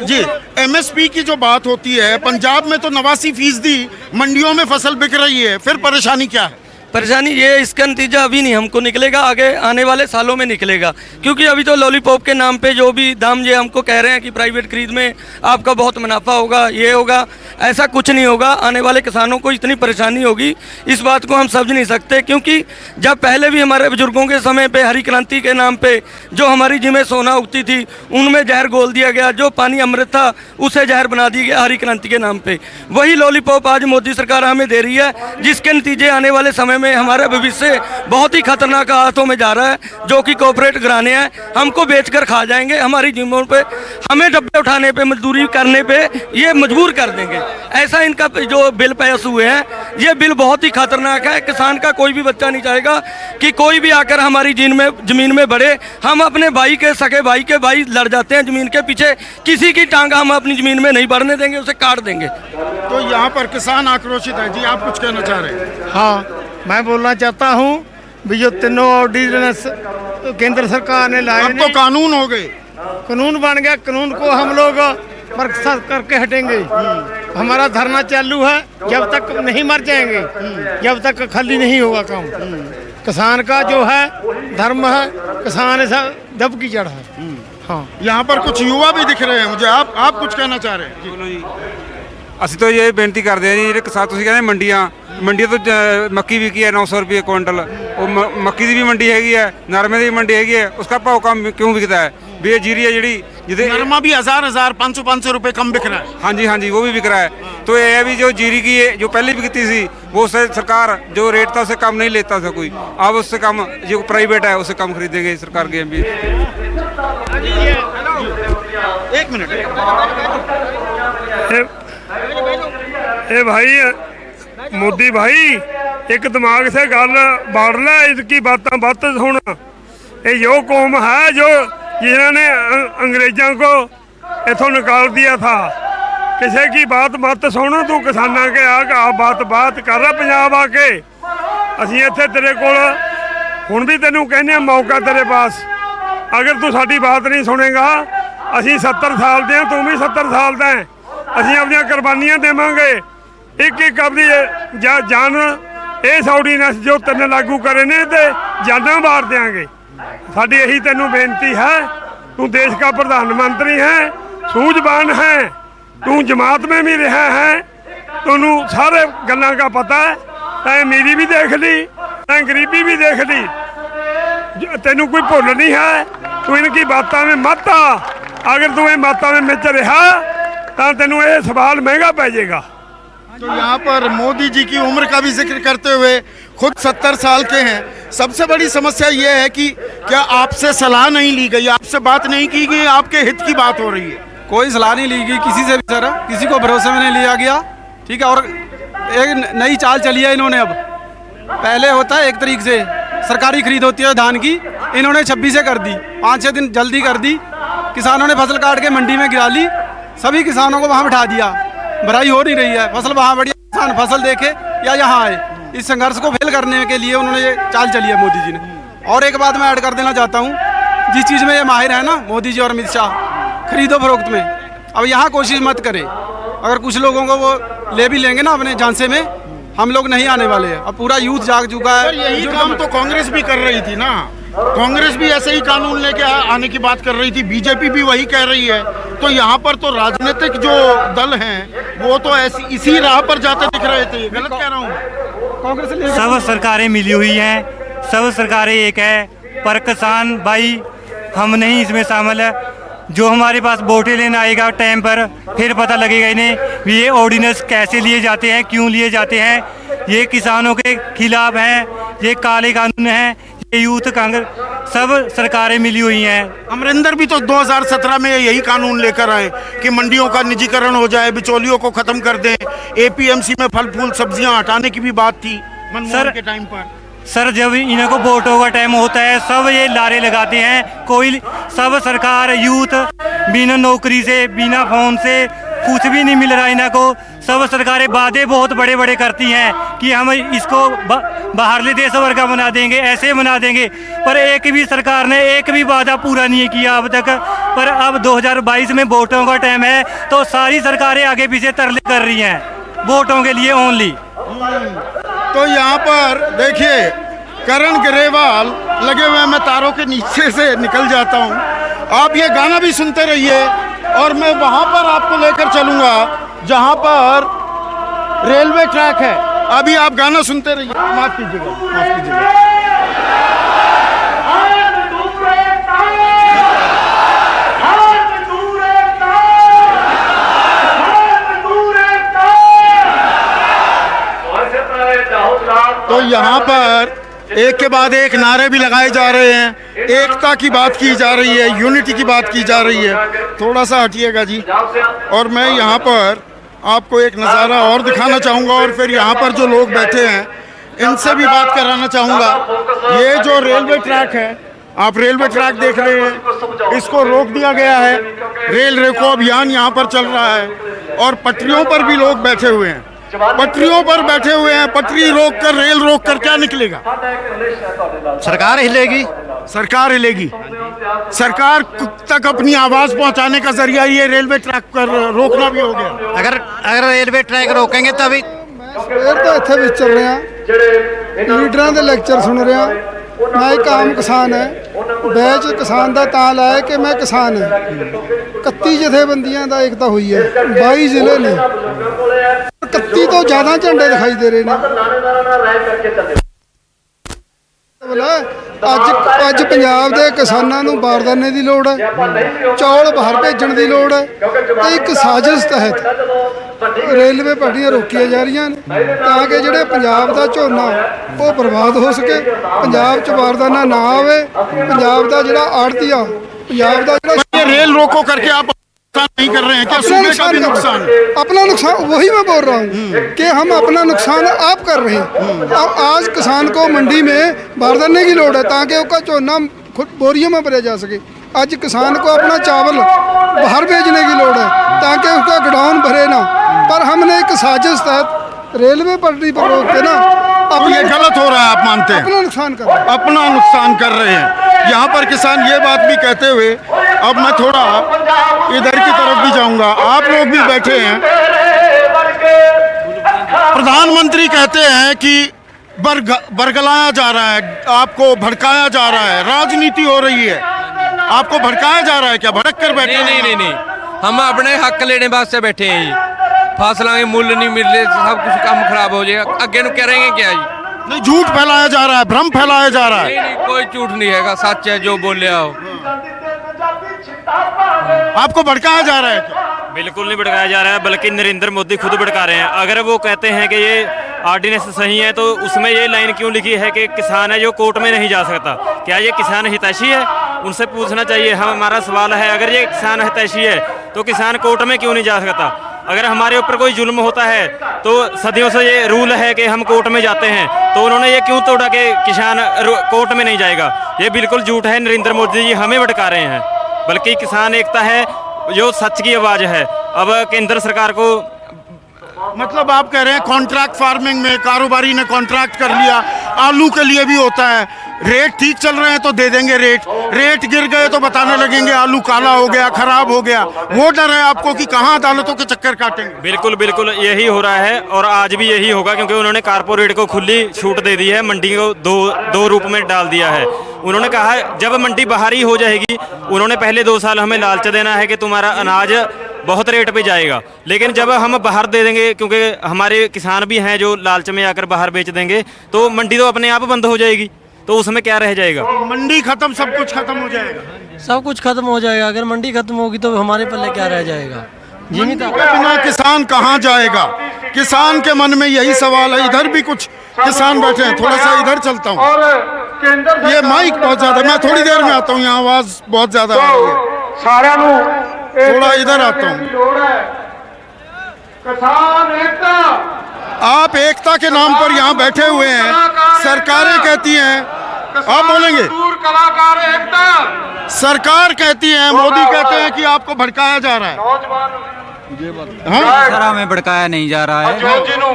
जी MSP की जो बात होती है, पंजाब में तो 89% मंडियों में फसल बिक रही है, फिर परेशानी क्या है? परेशानी ये इसका नतीजा अभी नहीं हमको निकलेगा, आगे आने वाले सालों में निकलेगा, क्योंकि अभी तो लॉलीपॉप के नाम पे जो भी दाम ये हमको कह रहे हैं कि प्राइवेट खरीद में आपका बहुत मुनाफा होगा, ये होगा, ऐसा कुछ नहीं होगा। आने वाले किसानों को इतनी परेशानी होगी, इस बात को हम समझ नहीं सकते, क्योंकि जब पहले भी हमारे बुजुर्गों के समय पे हरी क्रांति के नाम पे जो हमारी जिमें सोना उगती थी उनमें जहर घोल दिया गया, जो पानी अमृत था उसे जहर बना दिया गया हरी क्रांति के नाम पे। वही लॉलीपॉप आज मोदी सरकार हमें दे रही है, जिसके नतीजे आने वाले समय में हमारा भविष्य बहुत ही खतरनाक हाथों में जा रहा है, जो कि कॉर्पोरेट घराने हैं हमको बेचकर खा जाएंगे, हमारी जिम्मों पे हमें डब्बे उठाने पे मजदूरी करने पे ये मजबूर कर देंगे। ऐसा इनका जो बिल पास हुए हैं, ये बिल बहुत ही खतरनाक है। किसान का कोई भी बच्चा नहीं चाहेगा कि कोई भी आकर हमारी जमीन में बढ़े। हम अपने भाई के सगे भाई के भाई लड़ जाते हैं जमीन के पीछे, किसी की टांग हम अपनी जमीन में नहीं बढ़ने देंगे, उसे काट देंगे। तो यहाँ पर किसान आक्रोशित है जी, आप कुछ कहना चाह रहे हैं? हाँ, मैं बोलना चाहता हूँ भी जो तीनों ऑर्डिनेंस केंद्र सरकार ने लाए, अब तो कानून हो गए, कानून बन गया, कानून को हम लोग बरकरार करके हटेंगे। हमारा धरना चालू है जब तक नहीं मर जाएंगे, जब तक खाली नहीं होगा काम। किसान का जो है धर्म है, किसान ऐसा दब की जड़ है। हाँ, यहाँ पर कुछ युवा भी दिख रहे हैं मुझे, आप कुछ कहना चाह रहे हैं? ਅਸੀਂ ਤਾਂ ਇਹ ਬੇਨਤੀ ਕਰਦੇ ਹਾਂ ਜੀ, ਜਿਹੜੇ ਕਿਸਾਨ ਤੁਸੀਂ ਕਹਿੰਦੇ ਮੰਡੀਆਂ ਤੋਂ ਮੱਕੀ ਵਿਕੀ ਹੈ 900 रुपये क्विंटल, ਉਹ ਮੱਕੀ ਦੀ ਵੀ ਮੰਡੀ ਹੈਗੀ ਹੈ, ਨਰਮੇ ਦੀ ਵੀ ਮੰਡੀ ਹੈਗੀ ਹੈ, उसका भाव कम क्यों बिकता है? भी ये जीरी है जी जिसे नरमा भी 1000-500 रुपए कम बिक रहा है। हाँ जी वो भी बिक रहा है। तो ये है भी जो जीरी की जो पहले बिकती थी वो उससे सरकार जो रेट था उससे कम नहीं लेता था कोई, अब उससे कम जो प्राइवेट है उससे कम खरीदेंगे सरकार के भी। एक मिनट, भाई मोदी भाई एक दिमाग से गल बाढ़ ले, इसकी बातें बात सुन। ये जो कौम है जो जिन्होंने अंग्रेजों को इथों निकाल दिया था, किसी की बात मत सुन, तू किसाना के आ बात कर रहा पंजाब आके। असी इत्थे तेरे कोल हुण भी तेनू कहने मौका तेरे पास, अगर तू साडी बात नहीं सुनेगा, असी 70 साल दे तू भी 70 साल दा, असी अपनी कुर्बानियां देवांगे, एक अपनी जान इस ऑर्डीनेंस जो तेन लागू करे ने ते जाना मार देंगे। साडी यही तेनू बेनती है, तू देश का प्रधानमंत्री है, सूझवान है, तू जमात में भी रहा है, तू सारे गल्लां का पता है, तैं मेरी भी देख ली, तैं गरीबी भी देख ली, तेनू कोई भुल नहीं है। तू इनकी बातों में मत आ, अगर तू इन बातों में मिच रहा तो तेनू ये सवाल महंगा पै जाएगा। तो यहाँ पर मोदी जी की उम्र का भी जिक्र करते हुए खुद 70 साल के हैं। सबसे बड़ी समस्या ये है कि क्या आपसे सलाह नहीं ली गई, आपसे बात नहीं की गई, आपके हित की बात हो रही है? कोई सलाह नहीं ली गई किसी से भी सर, किसी को भरोसे में नहीं लिया गया, ठीक है। और एक नई चाल चली है इन्होंने, अब पहले होता है 1 तारीख से सरकारी खरीद होती है धान की, इन्होंने 26 से कर दी, 5-6 दिन जल्दी कर दी। किसानों ने फसल काट के मंडी में गिरा ली, सभी किसानों को वहाँ बिठा दिया, भराई हो नहीं रही है, फसल वहाँ बढ़िया, किसान फसल देखे या यहाँ आए। इस संघर्ष को फेल करने के लिए उन्होंने ये चाल चली है मोदी जी ने। और एक बात मैं ऐड कर देना चाहता हूँ, जिस चीज़ में ये माहिर है ना मोदी जी और अमित शाह, खरीदो फरोख्त में, अब यहाँ कोशिश मत करें। अगर कुछ लोगों को वो ले भी लेंगे ना अपने झांसे में, हम लोग नहीं आने वाले हैं। अब पूरा यूथ जाग चुका है। यही काम तो कांग्रेस भी कर रही थी ना, कांग्रेस भी ऐसे ही कानून लेके आने की बात कर रही थी, बीजेपी भी वही कह रही है। तो यहाँ पर तो राजनीतिक जो दल हैं वो तो ऐसी इसी राह पर जाते दिख रहे थे, गलत कह रहा हूँ? कांग्रेस सब सरकारें मिली हुई हैं, सब सरकारें एक है, पर किसान भाई हम नहीं इसमें शामिल है। जो हमारे पास वोटें लेना आएगा टाइम पर, फिर पता लगेगा इन्हें भी ये ऑर्डिनेंस कैसे लिए जाते हैं, क्यों लिए जाते हैं, ये किसानों के खिलाफ हैं, ये काले कानून हैं, ये यूथ कांग्रेस, सब सरकारें मिली हुई हैं। अमरिंदर भी तो 2017 में यही कानून लेकर आए कि मंडियों का निजीकरण हो जाए, बिचौलियों को खत्म कर दें, APMC में फल फूल सब्जियां हटाने की भी बात थी मनमोहन के टाइम पर। सर जब इनको वोटों का टाइम होता है सब ये लारे लगाते हैं, कोई सब सरकार यूथ बिना नौकरी से बिना फोन से कुछ भी नहीं मिल रहा इनको। सब सरकारें वादे बहुत बड़े बड़े करती हैं कि हम इसको बाहरले देशों वर्गा बना देंगे, ऐसे बना देंगे, पर एक भी सरकार ने एक भी वादा पूरा नहीं किया अब तक। पर अब 2022 में वोटों का टाइम है तो सारी सरकारें आगे पीछे तरले कर रही हैं वोटों के लिए ओनली। तो यहाँ पर देखिए करण ग्रेवाल लगे हुए हैं, मैं तारों के नीचे से निकल जाता हूँ। आप ये गाना भी सुनते रहिए और मैं वहाँ पर आपको लेकर चलूँगा जहाँ पर रेलवे ट्रैक है। अभी आप गाना सुनते रहिए। माफ कीजिएगा, माफ कीजिएगा। तो यहाँ पर एक के बाद एक नारे भी लगाए जा रहे हैं, एकता की बात की जा रही है, यूनिटी की बात की जा रही है। थोड़ा सा हटिएगा जी। और मैं यहाँ पर आपको एक नज़ारा और दिखाना चाहूँगा और फिर यहाँ पर जो लोग बैठे हैं इनसे भी बात कराना चाहूँगा। ये जो रेलवे ट्रैक है, आप रेलवे ट्रैक देख रहे हैं, इसको रोक दिया गया है। रेल रोको अभियान यहाँ पर चल रहा है और पटरियों पर भी लोग बैठे हुए हैं, पटरियों पर बैठे हुए हैं। पटरी रोक कर, रेल रोक कर क्या निकलेगा? सरकार हिलेगी, सरकार हिलेगी। सरकार तक अपनी आवाज पहुंचाने का जरिया ये रेलवे ट्रैक पर रोकना भी हो गया। अगर रेलवे ट्रैक रोकेंगे तभी ਸਵੇਰ ਤੋਂ ਇੱਥੇ ਵਿੱਚ ਚੱਲ ਰਿਹਾ, ਲੀਡਰਾਂ ਦੇ ਲੈਕਚਰ ਸੁਣ ਰਿਹਾ। ਮੈਂ ਇੱਕ ਆਮ ਕਿਸਾਨ ਹੈ, ਬੈਚ ਕਿਸਾਨ ਦਾ ਤਾਂ ਲਾਇਆ ਕਿ ਮੈਂ ਕਿਸਾਨ ਹਾਂ। 31 ਜਥੇਬੰਦੀਆਂ ਦਾ ਏਕਤਾ ਹੋਈ ਹੈ, 22 ਜ਼ਿਲ੍ਹੇ ਨੇ, 31 ਤੋਂ ਜ਼ਿਆਦਾ ਝੰਡੇ ਦਿਖਾਈ ਦੇ ਰਹੇ ਨੇ। ਅੱਜ ਪੰਜਾਬ ਦੇ ਕਿਸਾਨਾਂ ਨੂੰ ਬਾਰਦਾਨੇ ਦੀ ਲੋੜ ਹੈ, ਚੌਲ ਬਾਹਰ ਭੇਜਣ ਦੀ ਲੋੜ ਹੈ ਤੇ ਇੱਕ ਸਾਜ਼ਿਸ਼ ਤਹਿਤ रेलवे पटरियां रोकिया जा रही हैं ताकि ਜਿਹੜੇ ਪੰਜਾਬ ਦਾ ਝੋਨਾ ਉਹ ਬਰਬਾਦ ਹੋ ਸਕੇ, ਪੰਜਾਬ 'ਚ ਬਾਰਦਾਨਾ ਨਾ ਆਵੇ। ਪੰਜਾਬ ਦਾ ਜਿਹੜਾ ਆੜਤੀਆ, ਪੰਜਾਬ ਦਾ ਜਿਹੜਾ रेल रोको करके आप नहीं कर रहे हैं क्या? सूबे का भी नुकसान, अपना नुकसान, वही मैं बोल रहा हूँ कि हम अपना नुकसान आप कर रहे हैं। आज किसान को मंडी में बारदाने की लोड़ है ताकि उसका झोना खुद बोरियों में भरा जा सके। आज किसान को अपना चावल बाहर भेजने की लोड़ है ताकि उसका गोडाउन भरे ना। पर हमने एक साजिश तहत रेलवे पटरी पर रोक के ना अब ये गलत हो रहा है, आप मानते हैं? अपना नुकसान कर रहे हैं, अपना नुकसान कर रहे हैं। यहाँ पर किसान ये बात भी कहते हुए, अब मैं थोड़ा इधर की तरफ भी जाऊंगा। आप लोग भी बैठे हैं। प्रधानमंत्री कहते हैं कि बरगलाया जा रहा है, आपको भड़काया जा रहा है, राजनीति हो रही है। आपको भड़काया जा रहा है क्या? भड़क कर बैठे? नहीं, हम अपने हक लेने वास्ते बैठे हैं जी। फसलों के मूल्य नहीं मिल रहे, सब कुछ काम खराब हो जाएगा, अगे नु करेंगे क्या जी? नहीं, झूठ फैलाया जा रहा है, भ्रम फैलाया जा रहा है। नहीं, कोई झूठ नहीं है, सच है जो बोले हो। आपको भड़काया जा रहा है क्या? बिल्कुल नहीं भड़काया जा रहा है, बल्कि नरेंद्र मोदी खुद भड़का रहे हैं। अगर वो कहते हैं कि ये ऑर्डिनेंस सही है तो उसमें ये लाइन क्यों लिखी है कि किसान है जो कोर्ट में नहीं जा सकता? क्या ये किसान हितैषी है? उनसे पूछना चाहिए। हमारा सवाल है, अगर ये किसान हितैषी है तो किसान कोर्ट में क्यों नहीं जा सकता? अगर हमारे ऊपर कोई जुल्म होता है तो सदियों से ये रूल है कि हम कोर्ट में जाते हैं, तो उन्होंने ये क्यों तोड़ा कि किसान कोर्ट में नहीं जाएगा? ये बिल्कुल झूठ है। नरेंद्र मोदी जी हमें भड़का रहे हैं, बल्कि किसान एकता है जो सच की आवाज़ है। अब केंद्र सरकार को, मतलब आप कह रहे हैं कॉन्ट्रैक्ट फार्मिंग में कारोबारी ने कॉन्ट्रैक्ट कर लिया, आलू के लिए भी होता है। रेट ठीक चल रहे हैं तो दे देंगे रेट गिर गए तो बताने लगेंगे आलू काला हो गया, खराब हो गया। वो डर है आपको कि कहाँ अदालतों के चक्कर काटेंगे? बिल्कुल बिल्कुल यही हो रहा है और आज भी यही होगा, क्योंकि उन्होंने कारपोरेट को खुली छूट दे दी है, मंडी को दो रूप में डाल दिया है। उन्होंने कहा जब मंडी बाहरी हो जाएगी, उन्होंने पहले 2 साल हमें लालच देना है कि तुम्हारा अनाज बहुत रेट पे जाएगा, लेकिन जब हम बाहर दे देंगे, क्योंकि हमारे किसान भी हैं जो लालच में आकर बाहर बेच देंगे, तो मंडी तो अपने आप बंद हो जाएगी, तो उसमें क्या रह जाएगा? मंडी खत्म, सब कुछ खत्म हो जाएगा। सब कुछ खत्म हो जाएगा। अगर मंडी खत्म होगी तो हमारे पल्ले क्या रह जाएगा? मंडी के बिना किसान कहाँ जाएगा? किसान के मन में यही सवाल है। इधर भी कुछ किसान बैठे हैं, थोड़ा सा इधर चलता हूँ। ये माइक बहुत ज्यादा, मैं थोड़ी देर में आता हूँ, यहाँ आवाज बहुत ज्यादा आ रही है। थोड़ा इधर आता हूँ। आप एकता के नाम पर यहाँ बैठे हुए हैं, सरकारें कहती हैं, आप बोलेंगे, सरकार कहती है, मोदी कहते हैं कि आपको भड़काया जा रहा है। सर हमें भड़काया नहीं जा रहा है,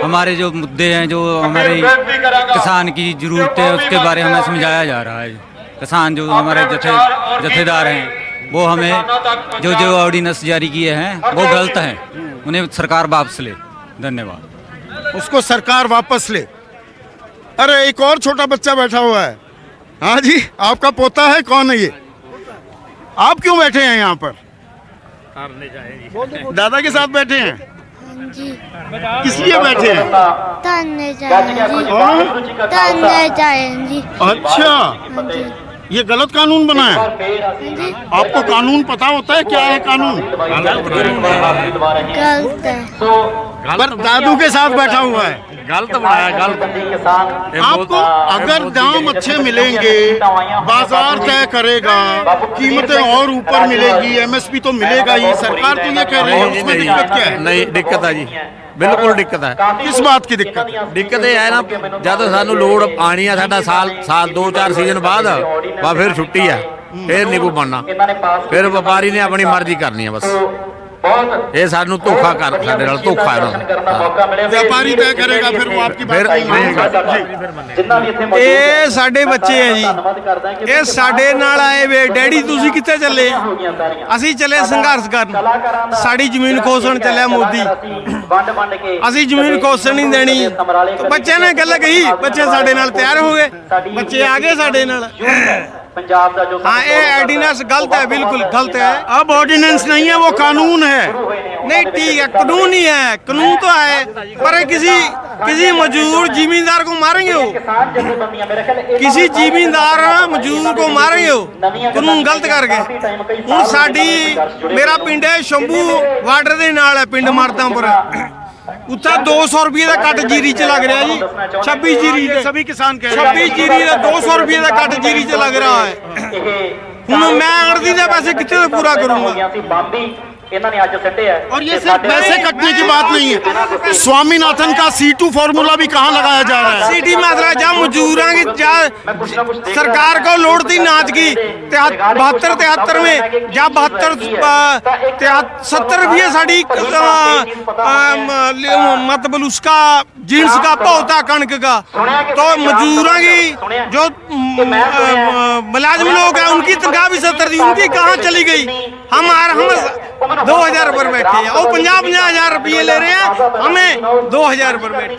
हमारे जो मुद्दे हैं, जो हमारे किसान की जरूरत है, उसके बारे में हमें समझाया जा रहा है। किसान जो हमारे जथेदार हैं वो हमें जो ऑर्डिनेंस जारी किए हैं वो गलत हैं, उन्हें सरकार वापस ले। धन्यवाद। उसको सरकार वापस ले। अरे एक और छोटा बच्चा बैठा हुआ है। हाँ जी, आपका पोता है, कौन है ये? आप क्यों बैठे हैं यहाँ पर? दादा के साथ बैठे हैं जी। किस लिए बैठे हैं? तन्ने जाएंगी। अच्छा, ये गलत कानून बना है। आपको कानून पता होता है क्या है कानून? गलत है। पर दादू के साथ बैठा हुआ है, गलत बनाया, गलत। आपको अगर दाम अच्छे मिलेंगे, बाजार तय करेगा, कीमतें और ऊपर मिलेगी, एमएसपी तो मिलेगा ही। सरकार तो ये कह रही है, उसमें दिक्कत क्या है? नहीं, दिक्कत है जी, बिल्कुल दिक्कत है। किस बात की दिक्कत? दिक्कत ये है ना, जब सानू लोड़ आनी है, साडा साल 2-4 सीजन बाद फिर छुट्टी है, फिर नहीं कोई बनना, फिर व्यापारी ने अपनी मर्जी करनी है बस। ये सानू धोखा कर, साडे नाल धोखा है। व्यापारी तय करेगा, फिर वो आपकी बात नहीं। ਇਹ ਸਾਡੇ ਬੱਚੇ ਆ ਜੀ, ਇਹ ਸਾਡੇ ਨਾਲ ਆਏ ਵੇ। ਡੈਡੀ ਤੁਸੀਂ ਕਿੱਥੇ ਚੱਲੇ? ਅਸੀਂ ਚੱਲੇ ਸੰਘਰਸ਼ ਕਰਨ, ਸਾਡੀ ਜ਼ਮੀਨ ਖੋਸਣ ਚੱਲਿਆ ਮੋਦੀ। ਅਸੀਂ ਜ਼ਮੀਨ ਖੋਸਣ ਨਹੀਂ ਦੇਣੀ। ਬੱਚਿਆਂ ਨੇ ਗੱਲ ਕਹੀ, ਬੱਚੇ ਸਾਡੇ ਨਾਲ ਤਿਆਰ ਹੋ ਗਏ, ਬੱਚੇ ਆ ਗਏ ਸਾਡੇ ਨਾਲ। हाँ, ये ऑर्डिनेंस गलत है, बिल्कुल गलत है। अब ऑर्डिनेंस नहीं है, वो कानून है। नहीं ठीक है, कानून ही है, कानून तो है, पर किसी मजदूर जिम्मेदार को मारेंगे हो, किसी जिम्मेदार मजदूर को मारेंगे हो, कानून गलत करके। हूँ साडी मेरा पिंड है शंभू वाटर दे नाल है, पिंड मरदापुर। उत्थे 200 रुपये का कट जीरी च लग रहा जी। 26 जीरी सभी किसान कह 26 जीरी का 200 रुपये का कट जीरी च लग रहा है। हूँ मैं आड़ती के पैसे कितने पूरा करूँगा? और ये सिर्फ पैसे कटने की बात नहीं है, स्वामीनाथन का C2 फॉर्मूला भी कहाँ लगाया जा रहा है? सीटी मात्रा जा मजदूरों की सरकार को लोड़ थी नाच की 72-73 में, या 70 रुपये साड़ी मतलब उसका जींस का भाव था, कणक का। तो मजदूरों की जो मुलाजिम लोग हैं उनकी तनख्वाह भी 70 थी, उनकी कहाँ चली गई? हम 2000 पर बैठे हैं और 50-50 रुपये ले रहे हैं, हमें 2000 पर बैठे।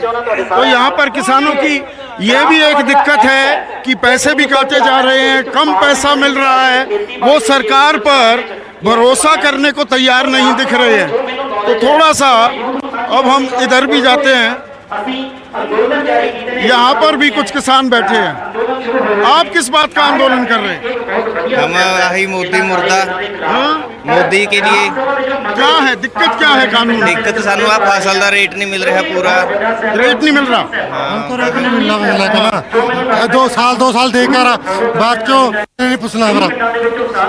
तो यहाँ पर किसानों की ये भी एक दिक्कत है कि पैसे भी काटे जा रहे हैं, कम पैसा मिल रहा है, वो सरकार पर भरोसा करने को तैयार नहीं दिख रहे हैं। तो थोड़ा सा अब हम इधर भी जाते हैं, यहाँ पर भी कुछ किसान बैठे हैं। आप किस बात का आंदोलन कर रहे हैं? हम यही मोदी मुर्दा। मोदी के लिए क्या है दिक्कत? क्या है कानून? दिक्कत सानू आ फसल का रेट नहीं मिल रहा, पूरा रेट नहीं मिल रहा। हमको रेट नहीं मिल रहा, 2 साल देकर बात क्यों नहीं पूछना?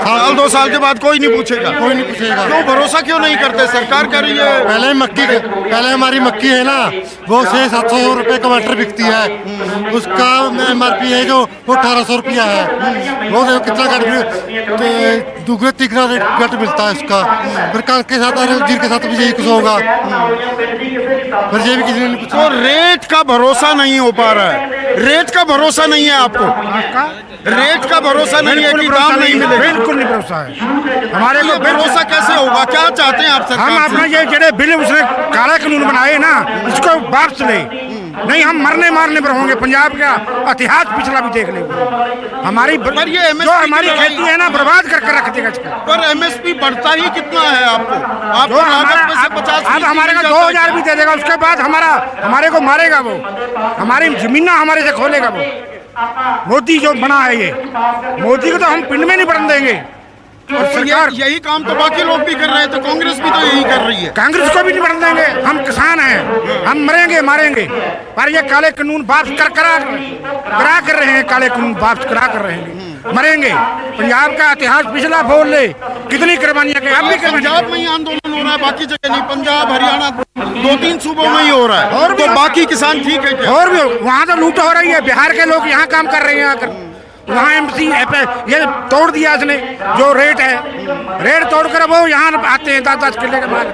साल 2 साल के बाद कोई नहीं पूछेगा, कोई नहीं पूछेगा। क्यों भरोसा क्यों नहीं करते? सरकार कह रही है। पहले हमारी मक्की है ना, वो 600-700 रुपये टमाटर बिकती है, उसका MRP है जो वो 1800 रुपया है। वो कितना घट, दुगने तिगना घट मिलता है उसका। फिर कणक के साथ और जीर के साथ भी यही कुछ होगा, फिर ये भी किसी ने पूछा। तो रेट का भरोसा नहीं हो पा रहा है, रेट का भरोसा नहीं है आपको? रेट का भरोसा नहीं है कि दाम नहीं मिलेगा? बिल्कुल नहीं भरोसा है हमारे को। भरोसा कैसे होगा? क्या चाहते हैं आप सरकार से? हम अपना ये जड़े बिल उसने काला कानून बनाए ना, इसको वापस ले। नहीं हम मरने मारने पर होंगे। पंजाब का इतिहास पिछला भी देख लेंगे। हमारी जो हमारी खेती है ना, बर्बाद करके रख देगा इसको। पर MSP बढ़ता ही कितना है आपको? आपको अब हमारे को 2000 भी दे देगा, उसके बाद हमारे को मारेगा वो, हमारी जमीना हमारे से खोलेगा वो। मोदी जो बना है ये, मोदी को तो हम पिंड में नहीं बढ़ने देंगे। और सरकार यही काम तो बाकी लोग भी कर रहे हैं, तो कांग्रेस भी तो यही कर रही है। कांग्रेस को भी नहीं बढ़ने देंगे। हम किसान हैं, हम मरेंगे मारेंगे, पर ये काले कानून वापस करा कर रहे हैं, काले कानून वापस करा कर रहे हैं, मरेंगे। पंजाब का इतिहास पिछला बोल ले, कितनी कुर्बानियां की। पंजाब में ही आंदोलन हो रहा है, बाकी जगह नहीं। पंजाब हरियाणा 2 सूबों में ही हो रहा है और तो बाकी किसान ठीक है क्या? और भी वहाँ तो लूट हो रही है। बिहार के लोग यहाँ काम कर रहे हैं आकर, वहाँ एमसी ये तोड़ दिया इसने जो रेट है, रेट तोड़कर वो यहाँ आते हैं 10-10 किले के माल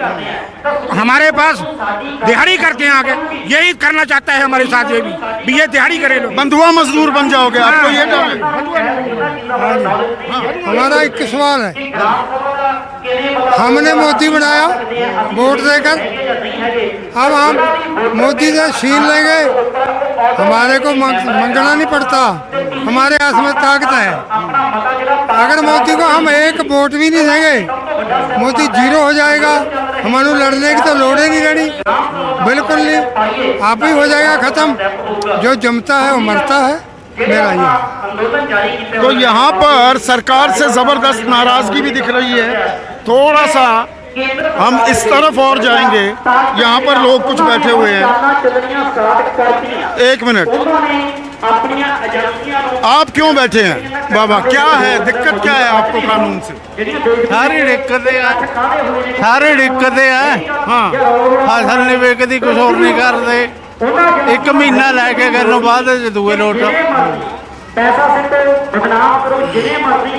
हमारे पास दिहाड़ी करते हैं आगे। यही करना चाहता है हमारे साथ ये भी ये दिहाड़ी करे लोग। बंधुआ मजदूर बन जाओगे आपको ये डर है? हमारा एक सवाल है, हमने मोदी बनाया वोट देकर, अब हम मोदी से छीन लेंगे, हमारे को मंगना नहीं पड़ता, हमारे हाथ में ताकत है। अगर मोदी को हम एक वोट भी नहीं देंगे, मोदी जीरो हो जाएगा, हमारे लड़ने की तो लोड़ ही नहीं रहनी, बिल्कुल नहीं, आप ही हो जाएगा खत्म। जो जमता है वो मरता है, मेरा ये। तो यहाँ पर सरकार से जबरदस्त नाराजगी भी दिख रही है। थोड़ा सा हम इस तरफ और जाएंगे, यहाँ पर लोग कुछ बैठे हुए हैं। एक मिनट, आप क्यों बैठे हैं बाबा? क्या है दिक्कत, क्या है आपको कानून से? सारी दिक्कतें हैं। हाँ, फसल नहीं बेचती, कुछ और नहीं करते, एक महीना लैके गए बाद दूए लोट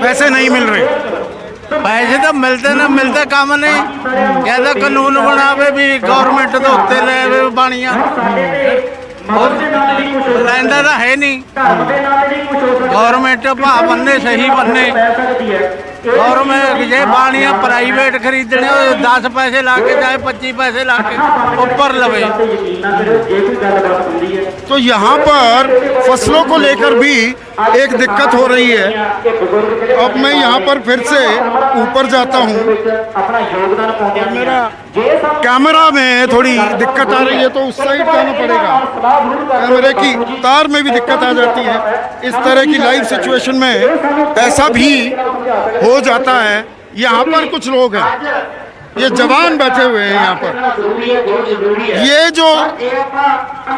पैसे नहीं मिल रहे। पैसे तो मिलते ना मिलते काम नहीं, कहता कानून बनावे भी गवर्नमेंट तो उत्ते ले बाणियां लैंदा तो है नहीं, गवर्नमेंट भाव बनने सही बनने, गवर्नमेंट जे बाणियां प्राइवेट खरीदने 10 पैसे ला के चाहे 25 पैसे ला के ऊपर लवे। तो यहाँ पर फसलों को लेकर भी एक दिक्कत हो रही है। अब मैं यहाँ पर फिर से ऊपर जाता हूँ, मेरा कैमरा में थोड़ी दिक्कत आ रही है तो उस साइड जाना पड़ेगा। कैमरे की तार में भी दिक्कत आ जाती है। इस तरह की लाइव सिचुएशन में ऐसा भी हो जाता है। यहाँ पर कुछ लोग हैं, ये जवान बैठे हुए हैं यहाँ पर। ये जो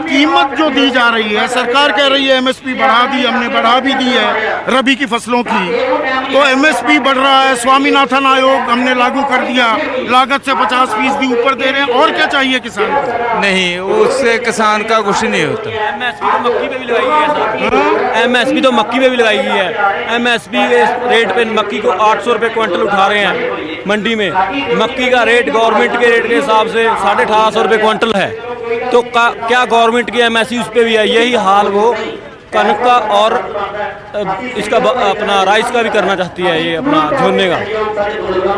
कीमत जो दी जा रही है, सरकार कह रही है एमएसपी बढ़ा दी, हमने बढ़ा भी दी है रबी की फसलों की, तो एमएसपी बढ़ रहा है। स्वामीनाथन आयोग हमने लागू कर दिया, लागत से 50% ऊपर दे रहे हैं। और क्या चाहिए किसान को? नहीं, उससे किसान का कुछ नहीं होता। एमएसपी तो मक्की पे भी लगाई गई है, एमएसपी तो मक्की पे भी लगाई गई है। एमएसपी रेट पे मक्की को 800 रुपये क्विंटल उठा रहे हैं मंडी में। मक्की का रेट गवर्नमेंट के रेट के हिसाब से 1850 रुपये क्विंटल है, तो क्या गवर्नमेंट की एमएसपी उस पर भी है? यही हाल वो कनक का और इसका अपना राइस का भी करना चाहती है, ये अपना झोने का।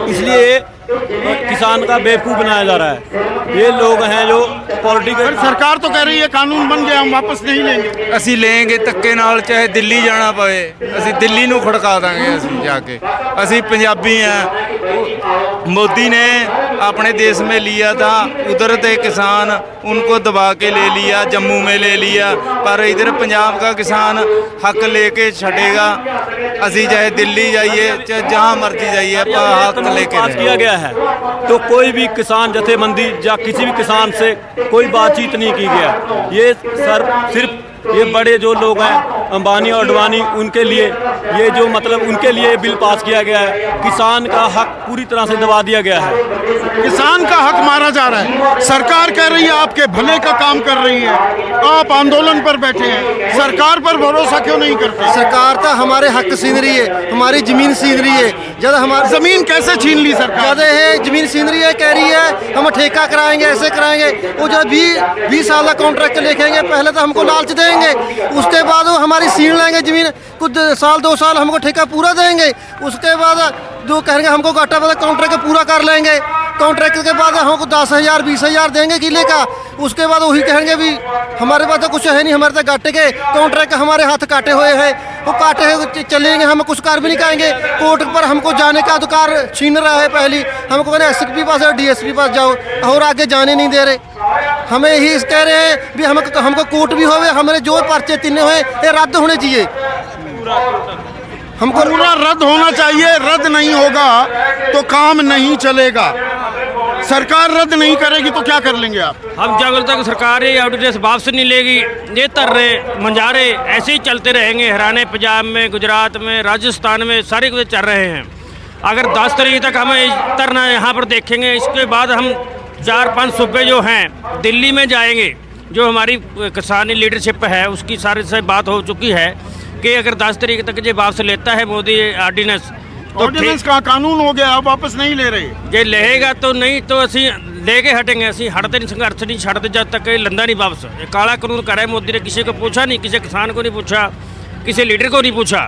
इसलिए किसान का बेवकूफ़ बनाया जा रहा है। ये लोग हैं जो पॉलिटिकल। सरकार तो कह रही है कानून बन गया, हम वापस नहीं लेंगे। ਅਸੀਂ लेंगे ਧੱਕੇ ਨਾਲ, ਚਾਹੇ ਦਿੱਲੀ ਜਾਣਾ ਪਵੇ, ਅਸੀਂ ਦਿੱਲੀ ਨੂੰ ਖੜਕਾ ਦਾਂਗੇ। ਅਸੀਂ ਜਾ के, ਅਸੀਂ पंजाबी हैं। मोदी ने अपने देश में लिया था, उधर के किसान उनको दबा के ले लिया, जम्मू में ले लिया, पर इधर पंजाब का किसान हक लेके छड़ेगा। असी चाहे दिल्ली जाइए, चाहे जहाँ मर्जी जाइए, हक लेके पास किया गया है, तो कोई भी किसान जथेबंदी या किसी भी किसान से कोई बातचीत नहीं की गया। ये सिर्फ ये बड़े जो लोग हैं अंबानी और अडवाणी, उनके लिए ये जो मतलब उनके लिए बिल पास किया गया है। किसान का हक पूरी तरह से दबा दिया गया है। किसान का हक मारा जा रहा है। सरकार कह रही है आपके भले का काम कर रही है, आप आंदोलन पर बैठे हैं, सरकार पर भरोसा क्यों नहीं करते? सरकार तो हमारे हक छीन रही है, हमारी जमीन छीन रही है। जब हमारी जमीन कैसे छीन ली सरकार? जब है जमीन छीन रही है, कह रही है हम ठेका कराएंगे, ऐसे कराएंगे। वो जब 20 साल का कॉन्ट्रैक्ट लिखेंगे, पहले तो हमको लालच देंगे, उसके बाद वो हमारी छीन लेंगे जमीन। कुछ साल 2 साल हमको ठेका पूरा देंगे, उसके बाद जो कहेंगे हमको घाटा वाला कॉन्ट्रैक्ट पूरा कर लेंगे। कॉन्ट्रैक्ट के बाद हमको 10,000 20,000 देंगे किले का, उसके बाद वही कहेंगे भी हमारे पास तो कुछ है नहीं, हमारे तो घाटे के कॉन्ट्रैक्ट हमारे हाथ काटे हुए हैं, वो काटे हुए चलेंगे, हम कुछ कर भी नहीं कहेंगे। कोर्ट पर हमको जाने का अधिकार छीन रहा है। पहली हमको कहना एसपी पास और डीएसपी पास जाओ, और आगे जाने नहीं दे रहे। हमें यही कह रहे हैं भी हमको कोर्ट भी होवे, हमारे जो पर्चे तिन्ने हुए ये रद्द होने चाहिए। हमको पूरा रद्द होना चाहिए। रद्द नहीं होगा तो काम नहीं चलेगा। सरकार रद्द नहीं करेगी तो क्या कर लेंगे आप? हम जब तक सरकार ये आउटरेस वापस नहीं लेगी, ये तर्रे मंजारे ऐसे ही चलते रहेंगे। हरियाणा, पंजाब में, गुजरात में, राजस्थान में सारे कुछ चल रहे हैं। अगर 10 तारीख तक हमें तरना यहाँ पर देखेंगे, इसके बाद हम 4-5 सूबे जो हैं दिल्ली में जाएंगे, जो हमारी किसानी लीडरशिप है उसकी सारे से बात हो चुकी है कि अगर 10 तारीख तक ये वापस लेता है मोदी आर्डीनेंस तो ऑर्डिनेंस का कानून हो गया, अब वापस नहीं ले रहे। जे लेगा तो नहीं तो असी लेके हटेंगे, असी हटते नहीं, संघर्ष नहीं छड़ते जब तक ये लंदा नहीं वापस। ये काला कानून करा है मोदी ने, किसी को पूछा नहीं, किसी किसान को नहीं पूछा, किसी लीडर को नहीं पूछा।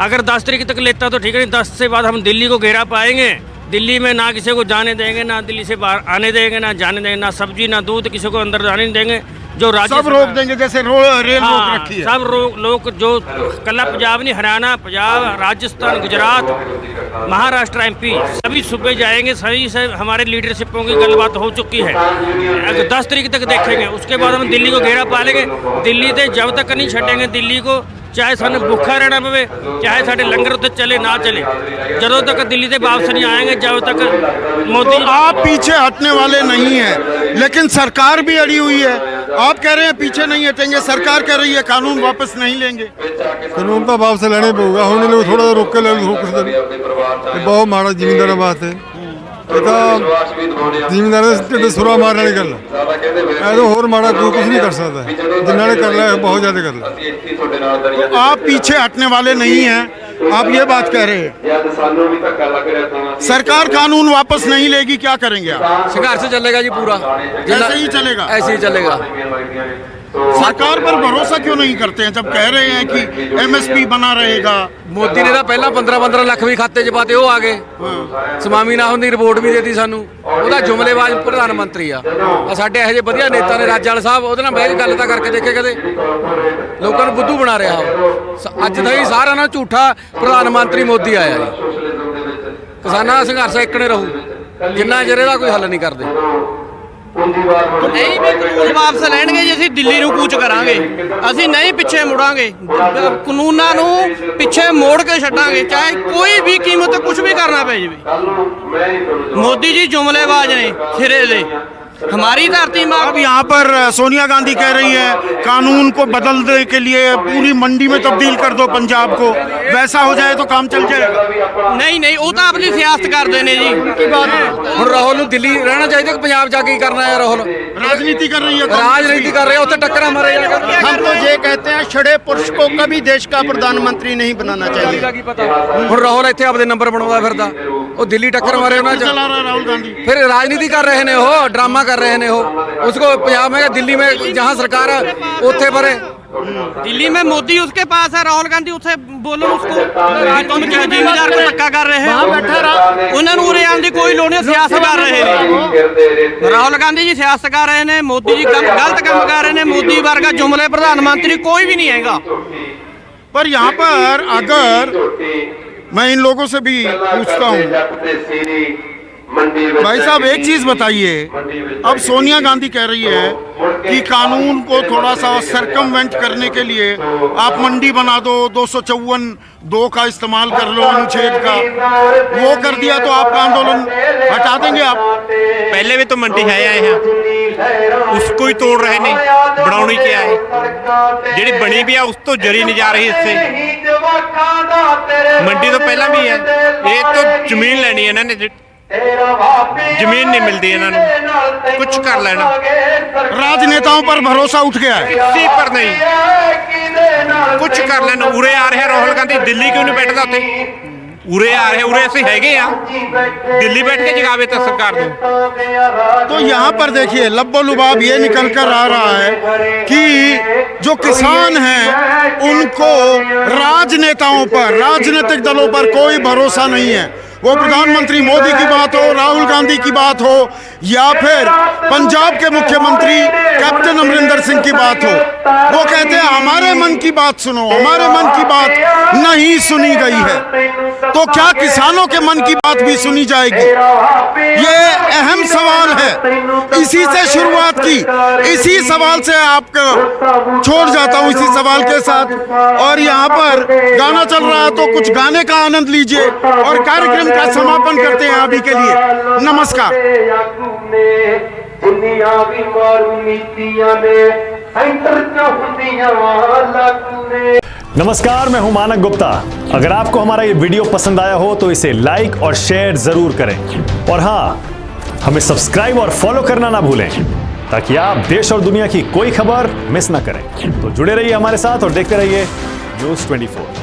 अगर 10 तारीख तक लेता तो ठीक है, नहीं 10 से बाद हम दिल्ली को घेरा पाएंगे। दिल्ली में ना किसी को जाने देंगे, ना दिल्ली से बाहर आने देंगे, ना जाने देंगे, ना सब्जी ना दूध किसी को अंदर जाने नहीं देंगे। जो राज्य सब रोक देंगे, जैसे रेल रोक रखी है। सब लोग जो कला पंजाब नहीं, हरियाणा, पंजाब, राजस्थान, गुजरात, महाराष्ट्र, MP सभी सूबे जाएंगे। सभी से हमारे लीडरशिपों की गलबात हो चुकी है। अगर 10 तारीख तक देखेंगे, उसके बाद हम दिल्ली को घेरा पा लेंगे। दिल्ली से जब तक नहीं छटेंगे दिल्ली को, चाहे सानू भुखा रहना पवे, चाहे साढ़े लंगर उत्ते चले ना चले, जब तक दिल्ली से वापस नहीं आएंगे, जब तक मोदी। तो आप पीछे हटने वाले नहीं हैं, लेकिन सरकार भी अड़ी हुई है। आप कह रहे हैं पीछे नहीं हटेंगे, सरकार कह रही है कानून वापस नहीं लेंगे। कानून तो वापस लेने पऊगा, हुण इन्हूं थोड़ा जिहा रोक के ले लओ कुछ दिन। ये बहुत माड़ा ਜ਼ਿਮੀਂਦਾਰਾਂ ਵਾਸਤੇ। ਇਹ ਤਾਂ ਜ਼ਿਮੀਂਦਾਰਾਂ ਦੇ ਢਿੱਡ ਸੁਰਾ ਮਾਰਨ ਵਾਲੀ ਗੱਲ ਹੈ। ਇਹ ਤੋਂ ਹੋਰ ਮਾੜਾ ਕੋਈ कुछ नहीं कर सकता, जिन्हों ने कर लिया बहुत ज़्यादा कर लिया। तो आप पीछे हटने वाले नहीं हैं, आप ये बात कह रहे हैं। सरकार कानून वापस नहीं लेगी, क्या करेंगे आप? संघर्ष चलेगा जी पूरा, ऐसे ही चलेगा, ऐसे ही चलेगा। सरकार पर भरोसा क्यों नहीं करते हैं जब कह रहे हैं कि MSP बना रहेगा? ਮੋਦੀ ਨੇ ਤਾਂ ਪਹਿਲਾਂ 15-15 ਲੱਖ ਵੀ ਖਾਤੇ 'ਚ ਪਾਤੇ, ਉਹ ਆ ਗਏ। ਸਮਾਮੀ ਨਾ ਹੁੰਦੀ ਰਿਪੋਰਟ ਵੀ ਦੇਤੀ ਸਾਨੂੰ। ਉਹਦਾ ਜੁਮਲੇਬਾਜ਼ ਪ੍ਰਧਾਨ ਮੰਤਰੀ ਆ। ਸਾਡੇ ਇਹੋ ਜਿਹੇ ਵਧੀਆ ਨੇਤਾ ਨੇ, ਰਾਜਾਲ ਸਾਹਿਬ, ਉਹਦੇ ਨਾਲ ਬਹਿ ਕੇ ਗੱਲ ਤਾਂ ਕਰਕੇ ਦੇਖੇ ਕਦੇ। ਲੋਕਾਂ ਨੂੰ ਬੁੱਧੂ ਬਣਾ ਰਿਹਾ ਉਹ। ਅੱਜ ਤਾਂ ਹੀ ਸਾਰਿਆਂ ਨਾਲ ਝੂਠਾ ਪ੍ਰਧਾਨ ਮੰਤਰੀ ਮੋਦੀ ਆਇਆ ਜੀ। ਕਿਸਾਨਾਂ ਦਾ ਸੰਘਰਸ਼ ਇੱਕਣੇ ਰਹੂ ਜਿੰਨਾ ਚਿਰ ਇਹਦਾ ਕੋਈ ਹੱਲ ਨਹੀਂ ਕਰਦੇ। ਨਹੀਂ ਵੀ ਕਾਨੂੰਨ ਵਾਪਸ ਲੈਣਗੇ ਜੀ, ਅਸੀਂ ਦਿੱਲੀ ਨੂੰ ਕੂਚ ਕਰਾਂਗੇ, ਅਸੀਂ ਨਹੀਂ ਪਿੱਛੇ ਮੁੜਾਂਗੇ। ਕਾਨੂੰਨਾਂ ਨੂੰ ਪਿੱਛੇ ਮੋੜ ਕੇ ਛੱਡਾਂਗੇ, ਚਾਹੇ ਕੋਈ ਵੀ ਕੀਮਤ ਤੇ ਕੁਝ ਵੀ ਕਰਨਾ ਪੈ ਜਾਵੇ। ਮੋਦੀ ਜੀ ਜੁਮਲੇਬਾਜ਼ ਨੇ ਸਿਰੇ ਦੇ। हमारी धरती में अब यहाँ पर सोनिया गांधी कह रही है कानून को बदलने के लिए पूरी मंडी में तब्दील कर दो पंजाब को, वैसा हो जाए तो काम चल जाएगा। नहीं वो तो अपनी सियासत करते हैं जी। राहुल ਨੂੰ ਦਿੱਲੀ ਰਹਿਣਾ ਚਾਹੀਦਾ ਕਿ ਪੰਜਾਬ ਜਾ ਕੇ ਕਰਨਾ है? राहुल राजनीति कर रही है, राजनीति कर रहे हैं, उत्ते टक्कर मारे। हम तो ये कहते हैं छड़े पुरुष को कभी देश का प्रधानमंत्री नहीं बनाना चाहिए। ਹੁਣ ਰਾਹੁਲ ਇੱਥੇ ਆਪਦੇ ਨੰਬਰ ਬਣਾਉਂਦਾ ਫਿਰਦਾ, ਉਹ ਦਿੱਲੀ ਟੱਕਰ ਮਾਰੇ ਉਹਨਾਂ ਚ। राहुल गांधी फिर राजनीति कर रहे हैं, वो ड्रामा कर रहे हैं। वो उसको पंजाब में, दिल्ली में जहाँ सरकार है उत्थे भरे। दिल्ली में मोदी उसके पास है, राहुल गांधी उससे बोलो उसको। तुम जिम्मेदार को धक्का कर रहे हैं, उन्होंने उरे आने की कोई लोड़ नहीं, सियासत कर रहे हैं। राहुल गांधी जी सियासत कर रहे हैं, मोदी जी गलत काम कर रहे हैं। मोदी वर्गा जुमले प्रधानमंत्री कोई भी नहीं हैगा। पर यहाँ पर अगर मैं इन लोगों से भी पूछता हूँ, भाई साहब एक चीज बताइए, अब सोनिया गांधी कह रही है कि कानून को थोड़ा सा सरकमवेंट करने के लिए आप मंडी बना दो, 254(2) का इस्तेमाल कर लो, अनुच्छेद का, वो कर दिया तो आपका आंदोलन हटा देंगे आप? पहले भी तो मंडी है आए हैं, उसको ही तोड़ रहे ने, बनानी क्या है? ਜਿਹੜੀ बनी भी है उस तो जरी नहीं जा रही इससे। मंडी तो पहला भी है, ये तो जमीन लेनी है इन्होंने, जमीन नहीं मिलती इन्होंने, कुछ कर लेना। राजनेताओं पर भरोसा उठ गया है, किसी पर नहीं, कुछ कर लेना। उरे आ रहे हैं राहुल गांधी, दिल्ली क्यों नहीं बैठता उत्थे? उरे आ रहे, उरे ऐसे हैगे आ, दिल्ली बैठ के जगावे तो सरकार को। तो यहाँ पर देखिए लब्बो लुबाब ये निकल कर आ रहा है कि जो किसान हैं उनको राजनेताओं पर, राजनीतिक दलों पर कोई भरोसा नहीं है। वो प्रधानमंत्री मोदी की बात हो, राहुल गांधी की बात हो, या फिर पंजाब के मुख्यमंत्री कैप्टन अमरिंदर सिंह की बात हो, वो कहते हैं हमारे मन की बात सुनो, हमारे मन की बात नहीं सुनी गई है। तो क्या किसानों के मन की बात भी सुनी जाएगी? ये अहम सवाल है। इसी से शुरुआत की, इसी सवाल से आपको छोड़ जाता हूँ, इसी सवाल के साथ। और यहाँ पर गाना चल रहा है तो कुछ गाने का आनंद लीजिए और कार्यक्रम का समापन करते हैं अभी के लिए। नमस्कार। नमस्कार, मैं हूं मानक गुप्ता। अगर आपको हमारा ये वीडियो पसंद आया हो तो इसे लाइक और शेयर जरूर करें। और हाँ, हमें सब्सक्राइब और फॉलो करना ना भूलें ताकि आप देश और दुनिया की कोई खबर मिस ना करें। तो जुड़े रहिए हमारे साथ और देखते रहिए न्यूज़ 24।